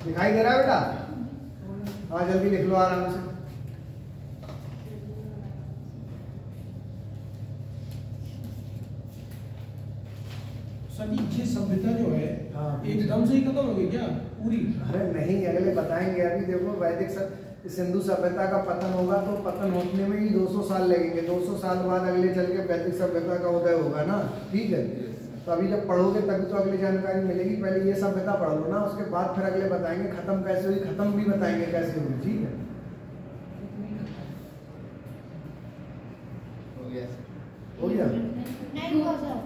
दिखाई दे रहा है बेटा? हाँ जल्दी लिख लो आराम से। सर ये सभ्यता जो है हाँ। एकदम से ही खत्म हो गई क्या पूरी? अरे नहीं, अगले बताएंगे। अभी देखो वैदिक सिंधु सभ्यता का पतन होगा तो पतन होने में ही 200 साल लगेंगे। 200 साल बाद अगले चल के वैदिक सभ्यता का उदय होगा ना। ठीक है, तो अभी जब पढ़ोगे तभी तो अगली जानकारी मिलेगी। पहले ये सभ्यता पढ़ लो ना, उसके बाद फिर अगले बताएंगे खत्म कैसे हुई, खत्म भी बताएंगे कैसे हुई। ठीक है, हो गया। नहीं हुआ सर।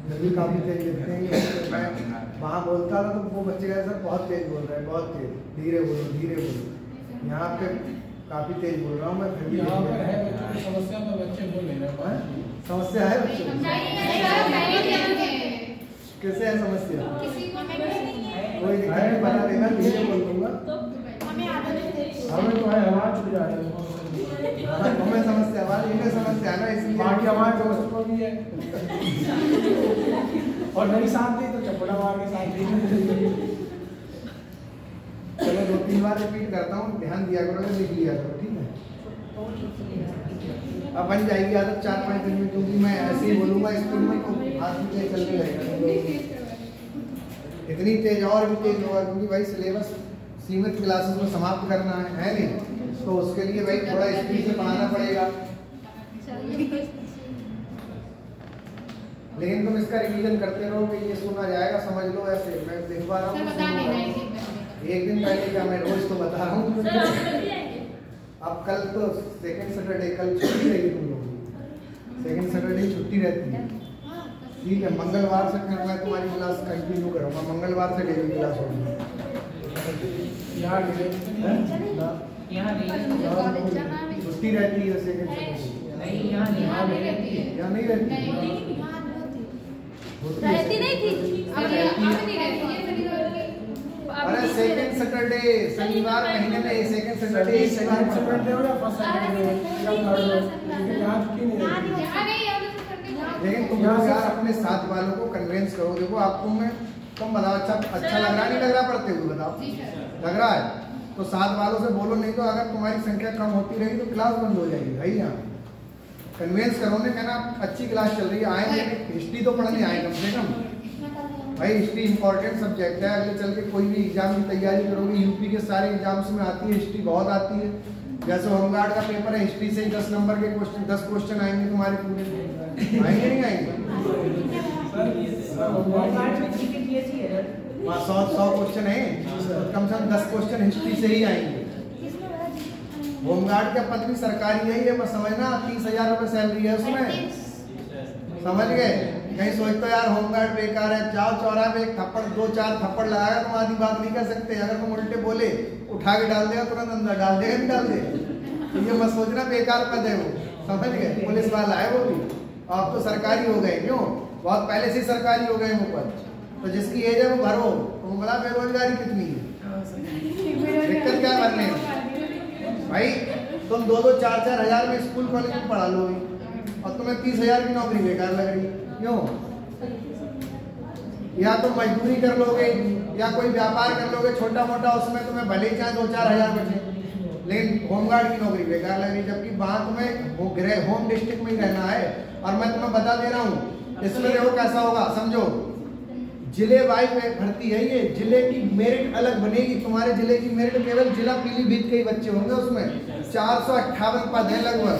जल्दी काफी तेज लिखते हैं। मैं वहाँ बोलता था तो वो बच्चे कहते सर बहुत तेज बोल रहे हैं, बहुत तेज, धीरे बोलो धीरे बोलो। यहाँ पे काफी तेज बोल रहा हूँ मैं, फिर भी यहाँ पर है बच्चों की समस्या तो बच्चे बोल नहीं रहे हैं। समस्या है बच्चों को? कैसे है समस्या? कोई दिक्कत नहीं, बता देना, धीरे बोल दूंगा। हमें तो है आवाज छूट जा रही है। हमें समस्या वाली इन्हें समस्या ना, इसलिए बाकी हमारे दोस्त को भी है और नहीं साथ दी तो चपड़ा मार के साथ दी। चलो 2-3 बार रिपीट करता हूँ, ध्यान दिया करो, लिख लिया करो। ठीक है, अब बन जाएगी आदत 4-5 दिन में, क्योंकि मैं ऐसे ही बोलूंगा स्कूल में तो हाथ भी तेज चलने लगेगा। इतनी तेज और भी तेज होगा, क्योंकि भाई सिलेबस सीमित क्लासेस में समाप्त करना है नहीं, तो उसके लिए भाई थोड़ा स्पीड से पढ़ाना पड़ेगा। लेकिन तुम इसका रिवीजन करते रहो कि ये सुना जाएगा, समझ लो। ऐसे मैं दिखवा रहा हूँ, एक दिन पहले क्या, मैं रोज तो बता रहा हूँ। अब कल तो सेकंड सैटरडे, कल छुट्टी रहेगी तुम लोगों की। सेकंड सैटरडे छुट्टी रहती है। ठीक है, मंगलवार से फिर मैं तुम्हारी क्लास कंटिन्यू करूँगा। मंगलवार से डेली क्लास होगी। छुट्टी रहती है सेकंड सैटरडे? यहाँ नहीं रहती। रहती नहीं थी, अब नहीं रहती है। अरे सेकंड सैटरडे शनिवार महीने में, सेकंड सैटरडे सेकंड सैटरडे हो या फर्स्ट सैटरडे हो या थर्ड हो, लेकिन यहाँ छुट्टी नहीं रहती। लेकिन तुम यार अपने साथ वालों को कन्विंस करो। देखो आपको मैं, तुम बताओ अच्छा लग रहा नहीं लग रहा पढ़ते हुए? बताओ लग रहा है तो साथ वालों से बोलो, नहीं तो अगर तुम्हारी संख्या कम होती रहेगी तो क्लास बंद हो जाएगी। भाई यहाँ कन्विंस करो ने, कहना अच्छी क्लास चल रही है, आएंगे हिस्ट्री तो पढ़ने आए कम से कम। भाई हिस्ट्री इंपॉर्टेंट सब्जेक्ट है, अगले चल के कोई भी एग्जाम की तैयारी करोगे, यूपी के सारे एग्जाम्स में आती है हिस्ट्री, बहुत आती है। जैसे होमगार्ड का पेपर है, हिस्ट्री से 10 नंबर के क्वेश्चन, 10 क्वेश्चन आएंगे तुम्हारे पूरे। आएंगे नहीं आएंगे? 100 क्वेश्चन है, कम से कम 10 क्वेश्चन हिस्ट्री से ही आएंगे। होमगार्ड का पद भी सरकारी है, ये मत समझना 30,000 रुपए सैलरी है उसमें, समझ गए? कहीं सोचते यार होमगार्ड बेकार है, जाओ चौराहे पे एक थप्पड़ 2-4 थप्पड़ लगाएगा, तुम आधी बात नहीं कर सकते। अगर तुम उल्टे बोले उठा के डाल देगा, तुरंत अंदर डाल देगा, नहीं डाल देगा। तो ये मत सोचना बेकार पद है वो, समझ गए? पुलिस वाला है वो भी। आप तो सरकारी हो गए, क्यों? बहुत पहले से सरकारी हो गए वो पद। तो जिसकी एज है वो भरो। तुम बोला बेरोजगारी कितनी है, दिक्कत क्या भरने में? भाई तुम 2-2, 4-4 हजार में स्कूल कॉलेज में पढ़ा लोगे और तुम्हें 30,000 की नौकरी बेकार लग रही, क्यों? या तुम मजदूरी कर लोगे या कोई व्यापार कर लोगे छोटा मोटा, उसमें तुम्हें भले ही चाहे 2-4 हजार बचे, लेकिन होमगार्ड की नौकरी बेकार लग रही, जबकि वहां तुम्हें वो गृह होम डिस्ट्रिक्ट में ही रहना है। और मैं तुम्हें बता दे रहा हूँ इसमें देखो कैसा होगा, समझो जिले वाई में भर्ती है ये, जिले की मेरिट अलग बनेगी। तुम्हारे जिले की मेरिट केवल जिला पीलीभीत के ही बच्चे होंगे, उसमें 458 पद है लगभग,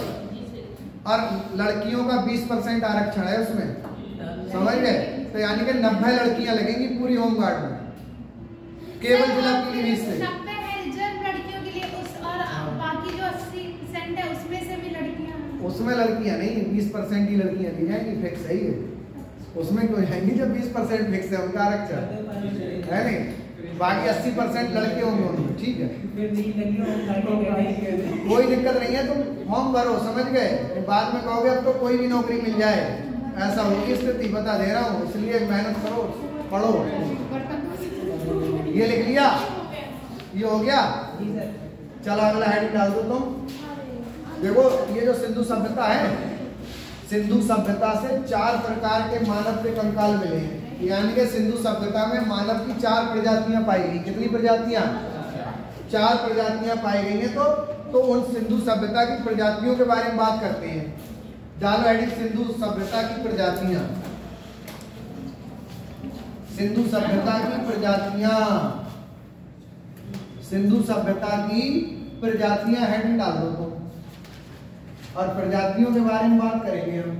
और लड़कियों का 20% आरक्षण है उसमें, समझ गए? तो यानी कि 90 लड़कियां लगेंगी पूरी होमगार्ड में, केवल जिला पीलीभीत से। 90 है रिजर्व लड़कियों के लिए, और बाकी जो 80% है उसमें से भी लड़कियां, उसमें लड़कियां नहीं, 20% की लड़कियां दी जाएंगी, फिक्स है ये। उसमें क्यों जाएंगी जब 20% फिक्स है उनका आरक्षण, है नहीं? बाकी 80% लड़के होंगे उनमें, ठीक है, कोई दिक्कत नहीं है। तुम फॉर्म भरो, समझ गए? बाद में कहोगे अब तो कोई भी नौकरी मिल जाए, ऐसा होगी स्थिति, बता दे रहा हूँ। इसलिए मेहनत करो, पढ़ो। ये लिख लिया, ये हो गया। चलो अगला हेडिंग डाल दो तुम। देखो ये जो सिंधु सभ्यता है, सिंधु सभ्यता से 4 प्रकार के मानव के कंकाल मिले हैं। यानी कि सिंधु सभ्यता में मानव की 4 प्रजातियां पाई गई। कितनी प्रजातियां? 4 प्रजातियां पाई गई हैं। तो उन सिंधु सभ्यता की प्रजातियों के बारे में बात करते हैं। डालो हेडिंग सिंधु सभ्यता की प्रजातियां, सिंधु सभ्यता की प्रजातियां, सिंधु सभ्यता की प्रजातियां हेडिंग डाल दो तुम। और प्रजातियों के बारे में बात करेंगे हम,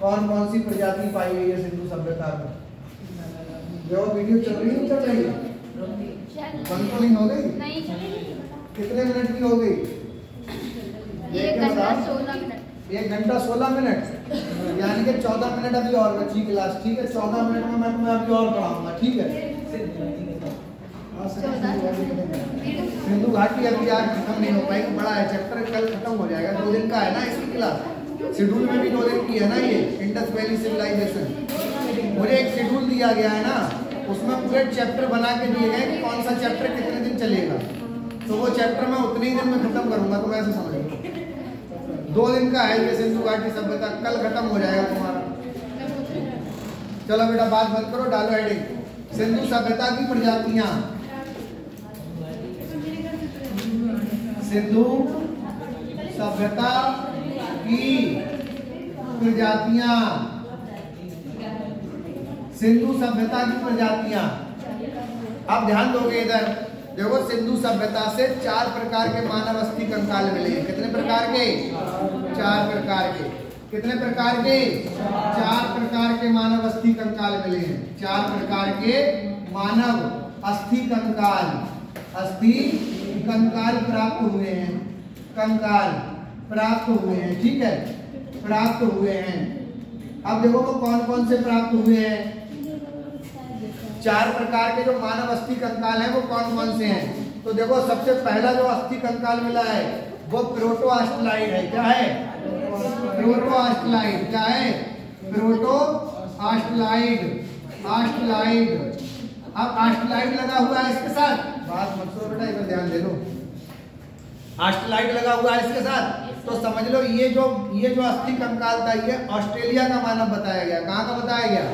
कौन कौन सी प्रजाति पाई गई है सिंधु सभ्यता में। जो वीडियो चल रही है, चल रही है, बंद तो नहीं हो गई? नहीं चलेगी। कितने मिनट की हो गई? 1 घंटा 16 मिनट। 1 घंटा 16 मिनट, यानी कि 14 मिनट अभी और बची क्लास, ठीक है? 14 मिनट में मैं तुम्हें अभी और पढ़ाऊंगा, ठीक है? सिंधु घाटी अभी आज खत्म नहीं हो पाएगी, बड़ा है चैप्टर, कल खत्म हो जाएगा। 2 दिन का है ना इसकी क्लास, शेड्यूल में भी 2 दिन की है ना ये इंडस वैली सिविलाइजेशन। मुझे एक शेड्यूल दिया गया है ना, उसमें पूरे चैप्टर बना के दिए गए कि कौन सा चैप्टर कितने दिन चलेगा, तो वो चैप्टर मैं उतने ही दिन में खत्म करूंगा। तो ऐसे समझ लो 2 दिन का है ये सिंधु घाटी सभ्यता, कल खत्म हो जाएगा तुम्हारा। चलो बेटा बात बंद करो, डालो हेडिंग सिंधु सभ्यता की प्रजातियां। सिंधु सभ्यता की प्रजातियां, सिंधु सभ्यता की प्रजातियां। अब ध्यान दोगे इधर, देखो सिंधु सभ्यता से 4 प्रकार के मानव अस्थि कंकाल मिले। कितने प्रकार के? 4 प्रकार के। कितने प्रकार के? 4 प्रकार के मानव अस्थि कंकाल मिले हैं। 4 प्रकार के मानव अस्थि कंकाल, अस्थि कंकाल प्राप्त हुए हैं, कंकाल प्राप्त हुए हैं, ठीक है, प्राप्त हुए हैं। अब देखो वो कौन कौन से प्राप्त हुए हैं। 4 प्रकार के जो मानव अस्थि कंकाल हैं वो कौन कौन से हैं। तो देखो सबसे पहला जो अस्थि कंकाल मिला है वो प्रोटोआस्ट्रलाइड है। क्या है? प्रोटोआस्ट्रलाइड। क्या है? प्रोटोआस्ट्रलाइड, आस्ट्रलाइड। अब आस्ट्रलाइड लगा हुआ है इसके साथ, बात मत करो बेटा, इधर ध्यान दे लो। आस्ट्रलाइड लगा हुआ है इसके साथ, तो समझ लो ये जो अस्थि कंकाल था ये ऑस्ट्रेलिया का मानव बताया गया। कहाँ का बताया गया?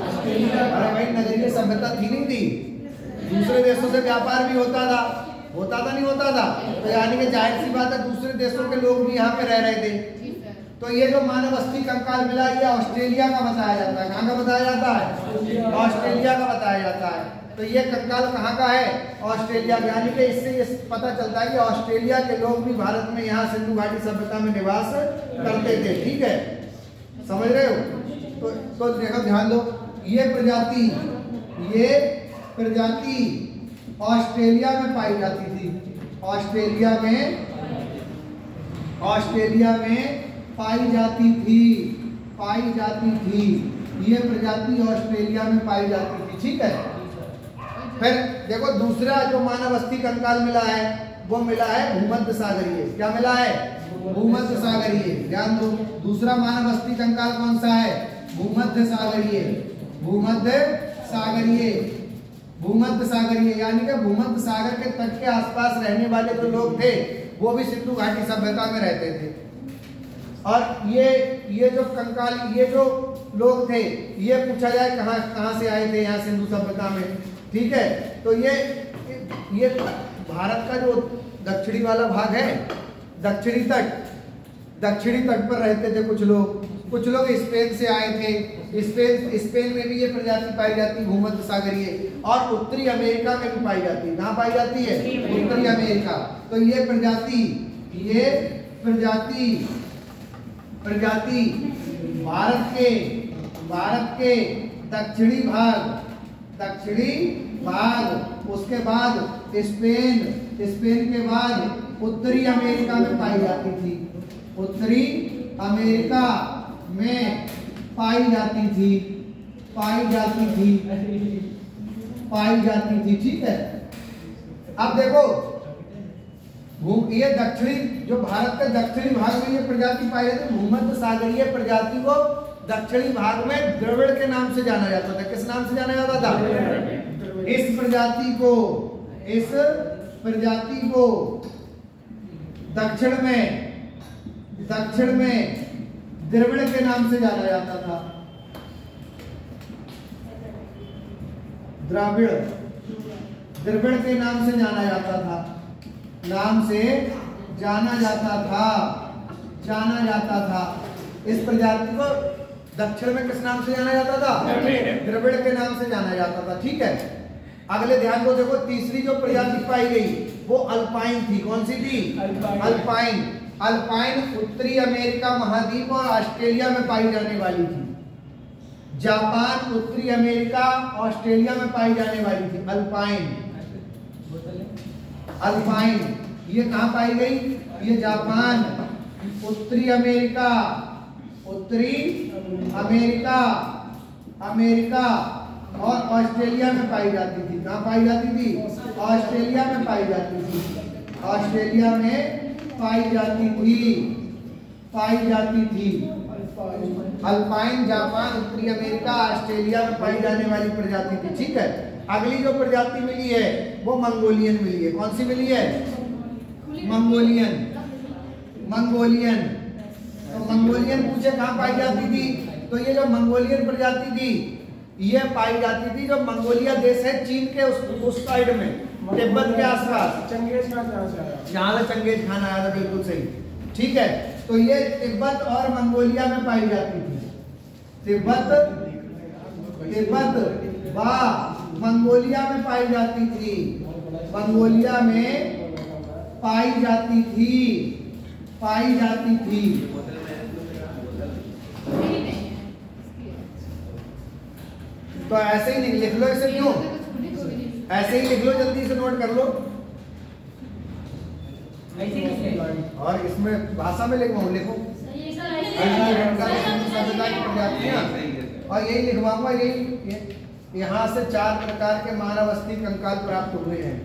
अरे भाई नगरीय सभ्यता थी नहीं थी, दूसरे देशों से व्यापार भी होता था नहीं होता था, तो यानी कि जाहिर सी बात है दूसरे देशों के लोग भी यहाँ पे रह रहे थे। तो ये जो मानव अस्थि कंकाल मिला ये ऑस्ट्रेलिया का बताया जाता है। कहाँ का बताया जाता है? ऑस्ट्रेलिया का बताया जाता है। तो ये कंकाल कहाँ का है? ऑस्ट्रेलिया। यानी कि इससे ये पता चलता है कि ऑस्ट्रेलिया के लोग भी भारत में यहाँ सिंधु घाटी सभ्यता में निवास करते थे, ठीक है, समझ रहे हो? तो देखो ध्यान दो, ये प्रजाति ऑस्ट्रेलिया में पाई जाती थी। ऑस्ट्रेलिया में पाई जाती थी। ये प्रजाति ऑस्ट्रेलिया में पाई जाती थी, ठीक है। फिर देखो दूसरा जो मानव अस्थि कंकाल मिला है वो मिला है भूमध्य सागरीय। क्या मिला है? भूमध्य सागरीय। ध्यान दो, दूसरा मानव अस्थि कंकाल कौन सा है? भूमध्य सागरीय। भूमध्य सागरीय यानी कि भूमध्य सागर के तट के आसपास रहने वाले जो लोग थे वो भी सिंधु घाटी सभ्यता में रहते थे। और ये जो कंकाल, ये जो लोग थे, ये पूछा जाए कहाँ से आए थे यहाँ सिंधु सभ्यता में, ठीक है। तो ये ये भारत का जो दक्षिणी वाला भाग है, दक्षिणी तट पर रहते थे कुछ लोग स्पेन से आए थे। स्पेन में भी ये प्रजाति पाई जाती है, भूमध्य सागरीय, और उत्तरी अमेरिका में भी पाई जाती है। कहाँ पाई जाती है? उत्तरी अमेरिका। तो ये प्रजाति भारत के दक्षिणी भाग, उसके बाद स्पेन के बाद उत्तरी अमेरिका में पाई जाती थी। उत्तरी अमेरिका में पाई जाती थी। ठीक है। अब देखो, ये दक्षिणी, जो भारत के दक्षिणी भाग में ये प्रजाति पाई जाती है, भूमध्य सागरीय प्रजाति को दक्षिणी भाग में द्रविड़ के नाम से जाना जाता था। किस नाम से जाना जाता था? इस प्रजाति को दक्षिण में द्रविड़ के नाम से जाना जाता था। द्रविड़ के नाम से जाना जाता था। इस प्रजाति को दक्षिण में किस नाम से जाना जाता था? द्रविड़ के नाम से जाना जाता था। ठीक है। अगले ध्यान को देखो, तीसरी जो प्रजाति पाई गई वो अल्पाइन थी। कौन सी थी? अल्पाइन उत्तरी अमेरिका महाद्वीप और ऑस्ट्रेलिया में पाई जाने वाली थी। जापान, उत्तरी अमेरिका, ऑस्ट्रेलिया में पाई जाने वाली थी अल्पाइन। ये कहाँ पाई गई? ये जापान, उत्तरी अमेरिका और ऑस्ट्रेलिया में पाई जाती थी। कहाँ पाई जाती थी? ऑस्ट्रेलिया में पाई जाती थी। अल्पाइन, जापान, उत्तरी अमेरिका, ऑस्ट्रेलिया में पाई जाने वाली प्रजाति थी। ठीक है। अगली जो प्रजाति मिली है वो मंगोलियन मिली है। कौन सी मिली है? मंगोलियन। तो मंगोलियन पूछे कहाँ पाई जाती थी? तो ये जो मंगोलियन प्रजाति थी ये पाई जाती थी जो मंगोलिया देश है, चीन के उस साइड में, तिब्बत के आसपास। चंगेज खान जहाँ से आया, जहाँ से चंगेज खान आया था, बिल्कुल सही। ठीक है। तो ये तिब्बत और मंगोलिया में पाई जाती थी। तिब्बत व मंगोलिया में पाई जाती थी। तो ऐसे ही लिख लो इसे। क्यों ऐसे ही लिख लो, जल्दी से नोट कर लो। और इसमें भाषा में लिखो। और यही लिखवाऊंगा, यही यहाँ से 4 प्रकार के मानव अस्थि कंकाल प्राप्त हुए हैं।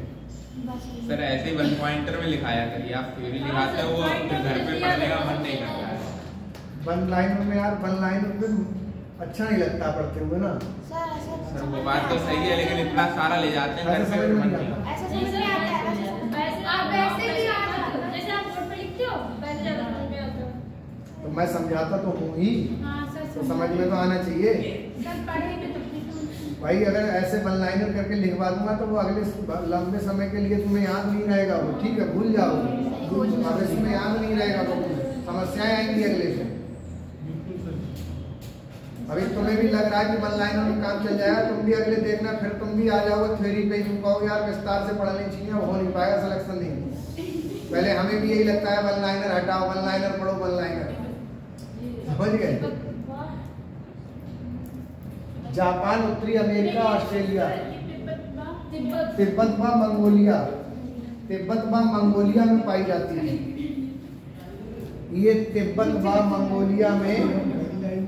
सर ऐसे ही 1 पॉइंटर में लिखाया करिए, आप थ्योरी लिखाते हो वो घर पे पढ़ने का मन नहीं करता है। 1 लाइन में यार, 1 लाइन में अच्छा नहीं लगता पढ़ते हुए ना। सर वो बात तो सही है, लेकिन इतना सारा ले जाते हैं घर पे मन नहीं आता। ऐसा समझ में आता है। जैसे आप बोर्ड पे लिखते हो वैसे ज्यादा समझ में आता है। तो मैं समझाता तो हूँ ही, तो समझ में तो आना चाहिए भाई। अगर ऐसे 1 लाइनर करके लिखवा दूंगा तो वो अगले लंबे समय के लिए तुम्हें याद नहीं रहेगा। वो ठीक है, भूल जाओगे। अगर तुम्हें याद नहीं रहेगा तो समस्याएं आएंगी अगले से। अभी तुम्हें भी लग रहा है कि 1 लाइनर में काम चल जाएगा, तुम भी अगले देखना, फिर तुम भी आ जाओगे थ्योरी पे। तुम कहोगे यार विस्तार से पढ़ने चाहिए, हो नहीं पाएगा सिलेक्शन नहीं। पहले हमें भी यही लगता है 1 लाइनर हटाओ, 1 लाइनर पढ़ो, 1 लाइनर। समझ गए? जापान, उत्तरी अमेरिका, ऑस्ट्रेलिया, तिब्बत व मंगोलिया में पाई जाती है। ये तिब्बत व मंगोलिया में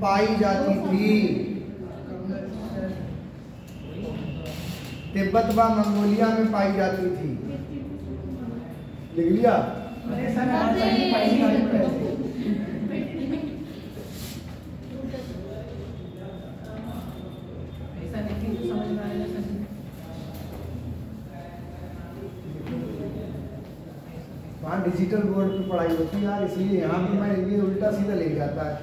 पाई जाती थी। तिब्बत व मंगोलिया में पाई जाती थी। लिख लिया? वहाँ डिजिटल बोर्ड पे पढ़ाई होती है यार, इसलिए यहाँ भी मैं ये उल्टा सीधा लिख जाता है।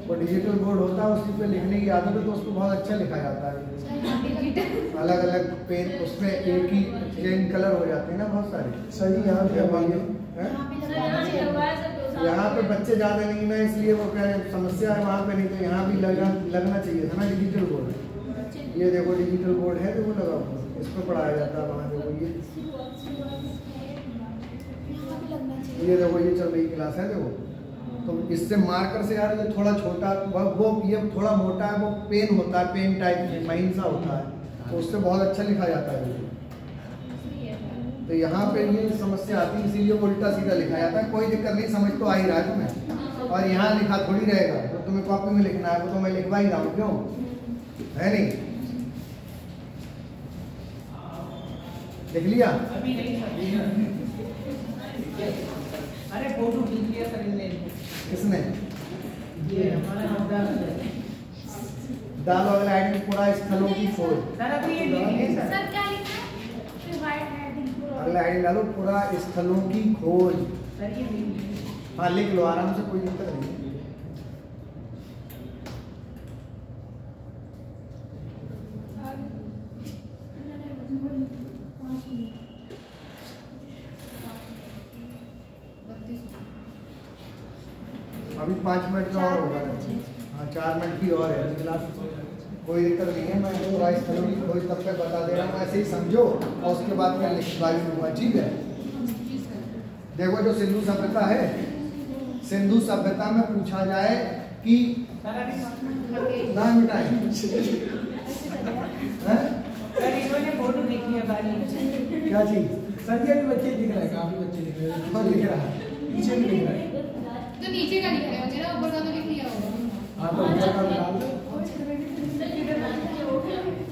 वो डिजिटल बोर्ड होता है, उसी पे लिखने की आदत है तो उसको बहुत अच्छा लिखा जाता है। अलग अलग पेन उसमें एक ही चेंज कलर हो जाते हैं ना बहुत सारे। सही यहाँ पे यहाँ पे बच्चे ज़्यादा नहीं ना, इसलिए वो कह रहे हैं समस्या है वहाँ पे, नहीं तो यहाँ भी लगना चाहिए था ना डिजिटल बोर्ड। ये देखो डिजिटल बोर्ड है जो वो लगा हुआ, इस पर पढ़ाया जाता है वहाँ। देखो ये देखो ये चल रही क्लास है देखो। तो इससे मार्कर से यार ये थोड़ा छोटा वो ये थोड़ा मोटा है, वो पेन होता है, पेन टाइप महीन सा होता है, तो उससे बहुत अच्छा लिखा जाता है। तो यहाँ पे ये समस्या आती है, इसीलिए उल्टा सीधा लिखा जाता है। कोई दिक्कत नहीं, समझ तो आ ही रहा है तुम्हें, और यहाँ लिखा थोड़ी रहेगा, तो तुम्हें कॉपी में लिखना है वो तो मैं लिखवा ही रहा हूँ, क्यों है नहीं? लिख लिया? अरे फोटो खींच लिया सर इनने। किसने? ये हमारा डालो अगला हेडिंग पूरा स्थलों की खोज। सर अभी ये लिख लिए सर। सर क्या लिखा है? फिर वाइट हेडिंग अगला हेडिंग डालो पूरा स्थलों की खोज। सर ये लिख लिए। हाँ लिख लो आराम से, कोई दिक्कत नहीं। अभी 5 मिनट का और होगा। हाँ 4 मिनट की और है क्लास, कोई दिक्कत नहीं है। मैं पूरा स्थलों की खोज तब तक बता दे रहा हूँ, ऐसे ही समझो और उसके बाद मैं लिखवा दूंगा, ठीक है? देखो जो सिंधु सभ्यता है, सिंधु सभ्यता में पूछा जाए कि ना मिटाएं सर इन्होंने फोटो देखी है बारी। क्या चीज? सर ये भी बच्चे दिख रहे हैं, काफी बच्चे दिख रहे हैं। ऊपर लिख रहा है, पीछे भी दिख रहा है। तो नीचे का लिख रहे हो मेरा, ऊपर का तो लिख लिया होगा। हाँ तो ऊपर का डाल दो।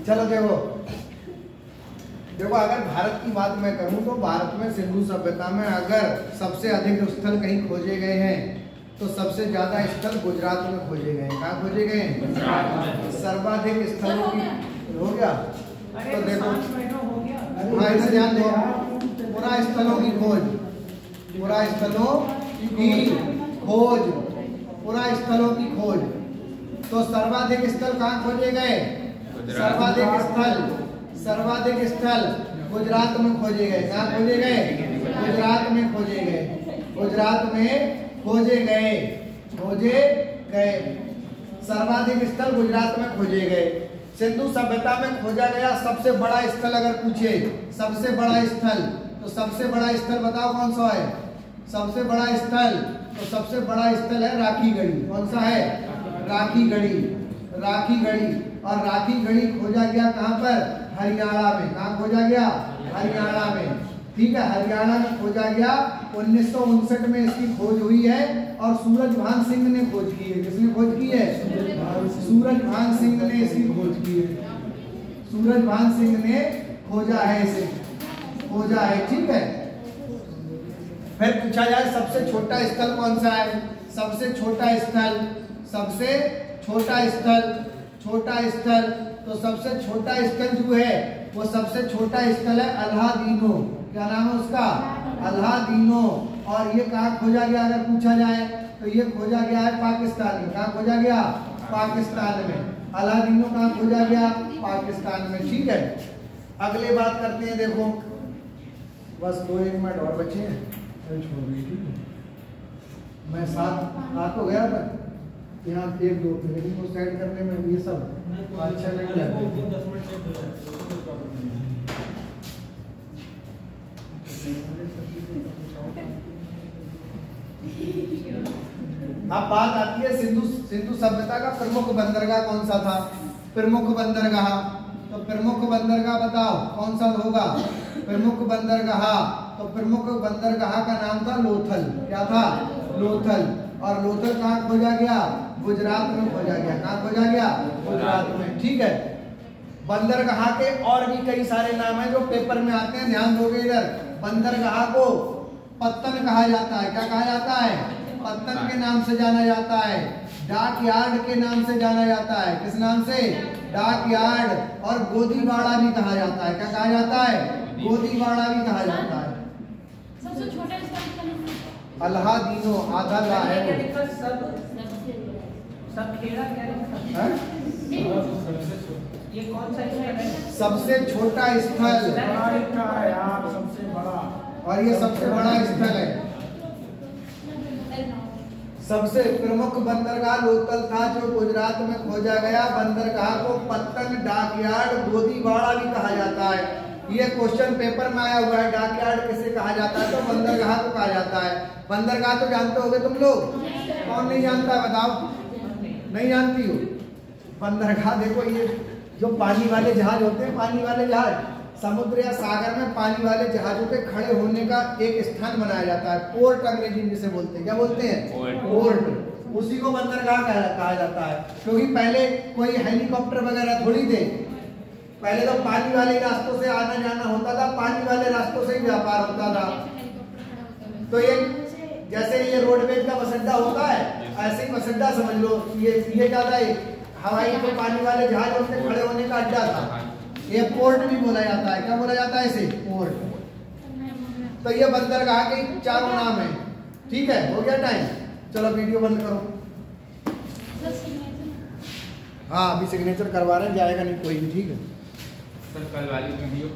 चलो देखो देखो अगर भारत की बात मैं करूं तो भारत में सिंधु सभ्यता में अगर सबसे अधिक स्थल कहीं खोजे गए हैं तो सबसे ज्यादा स्थल गुजरात में खोजे गए हैं। कहाँ खोजे गए हैं? सर्वाधिक स्थलों की हो गया। अरे तो देखो 5 मिनट हो गया। हाँ इसे ध्यान दो, पूरा स्थलों की खोज, पूरा स्थलों की खोज, पूरा स्थलों की खोज। तो सर्वाधिक स्थल कहाँ खोजे गए? सर्वाधिक स्थल गुजरात में खोजे गए। कहाँ खोजे गए? गुजरात में खोजे गए, गुजरात में खोजे गए, खोजे गए। सर्वाधिक स्थल गुजरात में खोजे गए। सिंधु सभ्यता में खोजा गया सबसे बड़ा स्थल अगर पूछे, सबसे बड़ा स्थल, तो सबसे बड़ा स्थल बताओ कौन सा है? सबसे बड़ा स्थल, तो सबसे बड़ा स्थल है राखी गढ़ी। कौन सा है? राखी गढ़ी, राखी गढ़ी। और राखी गढ़ी खोजा गया कहाँ पर? हरियाणा में। कहाँ खोजा गया? हरियाणा में, ठीक है, हरियाणा में खोजा गया। 1959 में इसकी खोज हुई है और सूरजभान सिंह ने खोज की है। किसने खोज की है? सूरजभान सिंह ने इसकी खोज की है। सूरजभान सिंह ने खोजा है, इसे खोजा है, ठीक है। फिर पूछा जाए सबसे छोटा स्थल कौन सा है? सबसे छोटा स्थल, सबसे छोटा स्थल, छोटा स्थल, तो सबसे छोटा स्थल जो है वो सबसे छोटा स्थल है अल्हादीनो। क्या नाम है उसका? अल्हादीनो। और ये कहाँ खोजा गया अगर पूछा जाए तो ये खोजा गया है पाकिस्तान में। कहाँ खोजा गया? पाकिस्तान में। अल्हादीनो कहाँ खोजा गया? पाकिस्तान में, ठीक है। अगले बात करते हैं, देखो बस 2-1 मिनट और बचे हैं, छोड़ रही थी मैं, साथ आ तो गया था यहाँ 1-2 लेकिन वो सेट करने में ये सब 5-6 मिनट लगते। अब बात आती है सिंधु सभ्यता का प्रमुख बंदरगाह कौन सा था? प्रमुख बंदरगाह, तो प्रमुख बंदरगाह बताओ कौन सा होगा? प्रमुख बंदरगाह, तो प्रमुख बंदरगाह का नाम था लोथल। क्या था? लोथल। और लोथल कहाँ खोजा गया? गुजरात में खोजा गया। कहाँ खोजा गया? गुजरात में, ठीक है। बंदरगाह के और भी कई सारे नाम हैं जो पेपर में आते हैं, ध्यान दोगे इधर। बंदरगाह को पत्तन कहा जाता है। क्या कहा जाता है? पत्तन के नाम से जाना जाता है। डाक यार्ड के नाम से जाना जाता है। किस नाम से? डाक यार्ड। और गोदीवाड़ा भी कहा जाता है। क्या कहा जाता है? गोदीवाड़ा भी कहा जाता है। सबसे छोटा अल्हादीनो, आधा ला है वो। सब खेड़ा क्या लिखा? ये कौन सा है? सबसे छोटा स्थल बड़ा का है यार, सबसे बड़ा। और ये सबसे बड़ा स्थल है। सबसे प्रमुख बंदरगाह लोकल था जो गुजरात में खोजा गया। बंदरगाह को पत्तन, डाकयार्ड, गोदीवाड़ा भी कहा जाता है। ये क्वेश्चन पेपर में आया हुआ है, डाकयार्ड किसे कहा जाता है? तो बंदरगाह को कहा जाता है। बंदरगाह तो जानते होगे तुम लोग, कौन नहीं जानता है बताओ? नहीं जानती हो? बंदरगाह देखो, ये जो पानी वाले जहाज होते हैं, पानी वाले जहाज समुद्र या सागर में पानी वाले जहाजों के खड़े होने का एक स्थान बनाया जाता है। पोर्ट अंग्रेजी में जिसे बोलते हैं, क्या बोलते हैं? पोर्ट। उसी को बंदरगाह कहा जाता है, क्योंकि पहले कोई हेलीकॉप्टर वगैरह थोड़ी थे। पहले तो पानी वाले रास्तों से आना जाना होता था, पानी वाले रास्तों से ही व्यापार होता था। तो ये जैसे ये रोडवेज का बस अड्डा होता है, ऐसे ही बस अड्डा समझ लो। ये ज्यादा हवाई जो पानी वाले जहाज उनके खड़े होने का अड्डा था। ये पोर्ट भी बोला जाता है। क्या बोला जाता है इसे? पोर्ट। तो ये बंदरगाह के चारों नाम है। ठीक है, हो गया टाइम? चलो वीडियो बंद करो। हाँ, अभी सिग्नेचर करवा रहे हैं, जाएगा नहीं कोई भी। ठीक है सर, कल वाली वीडियो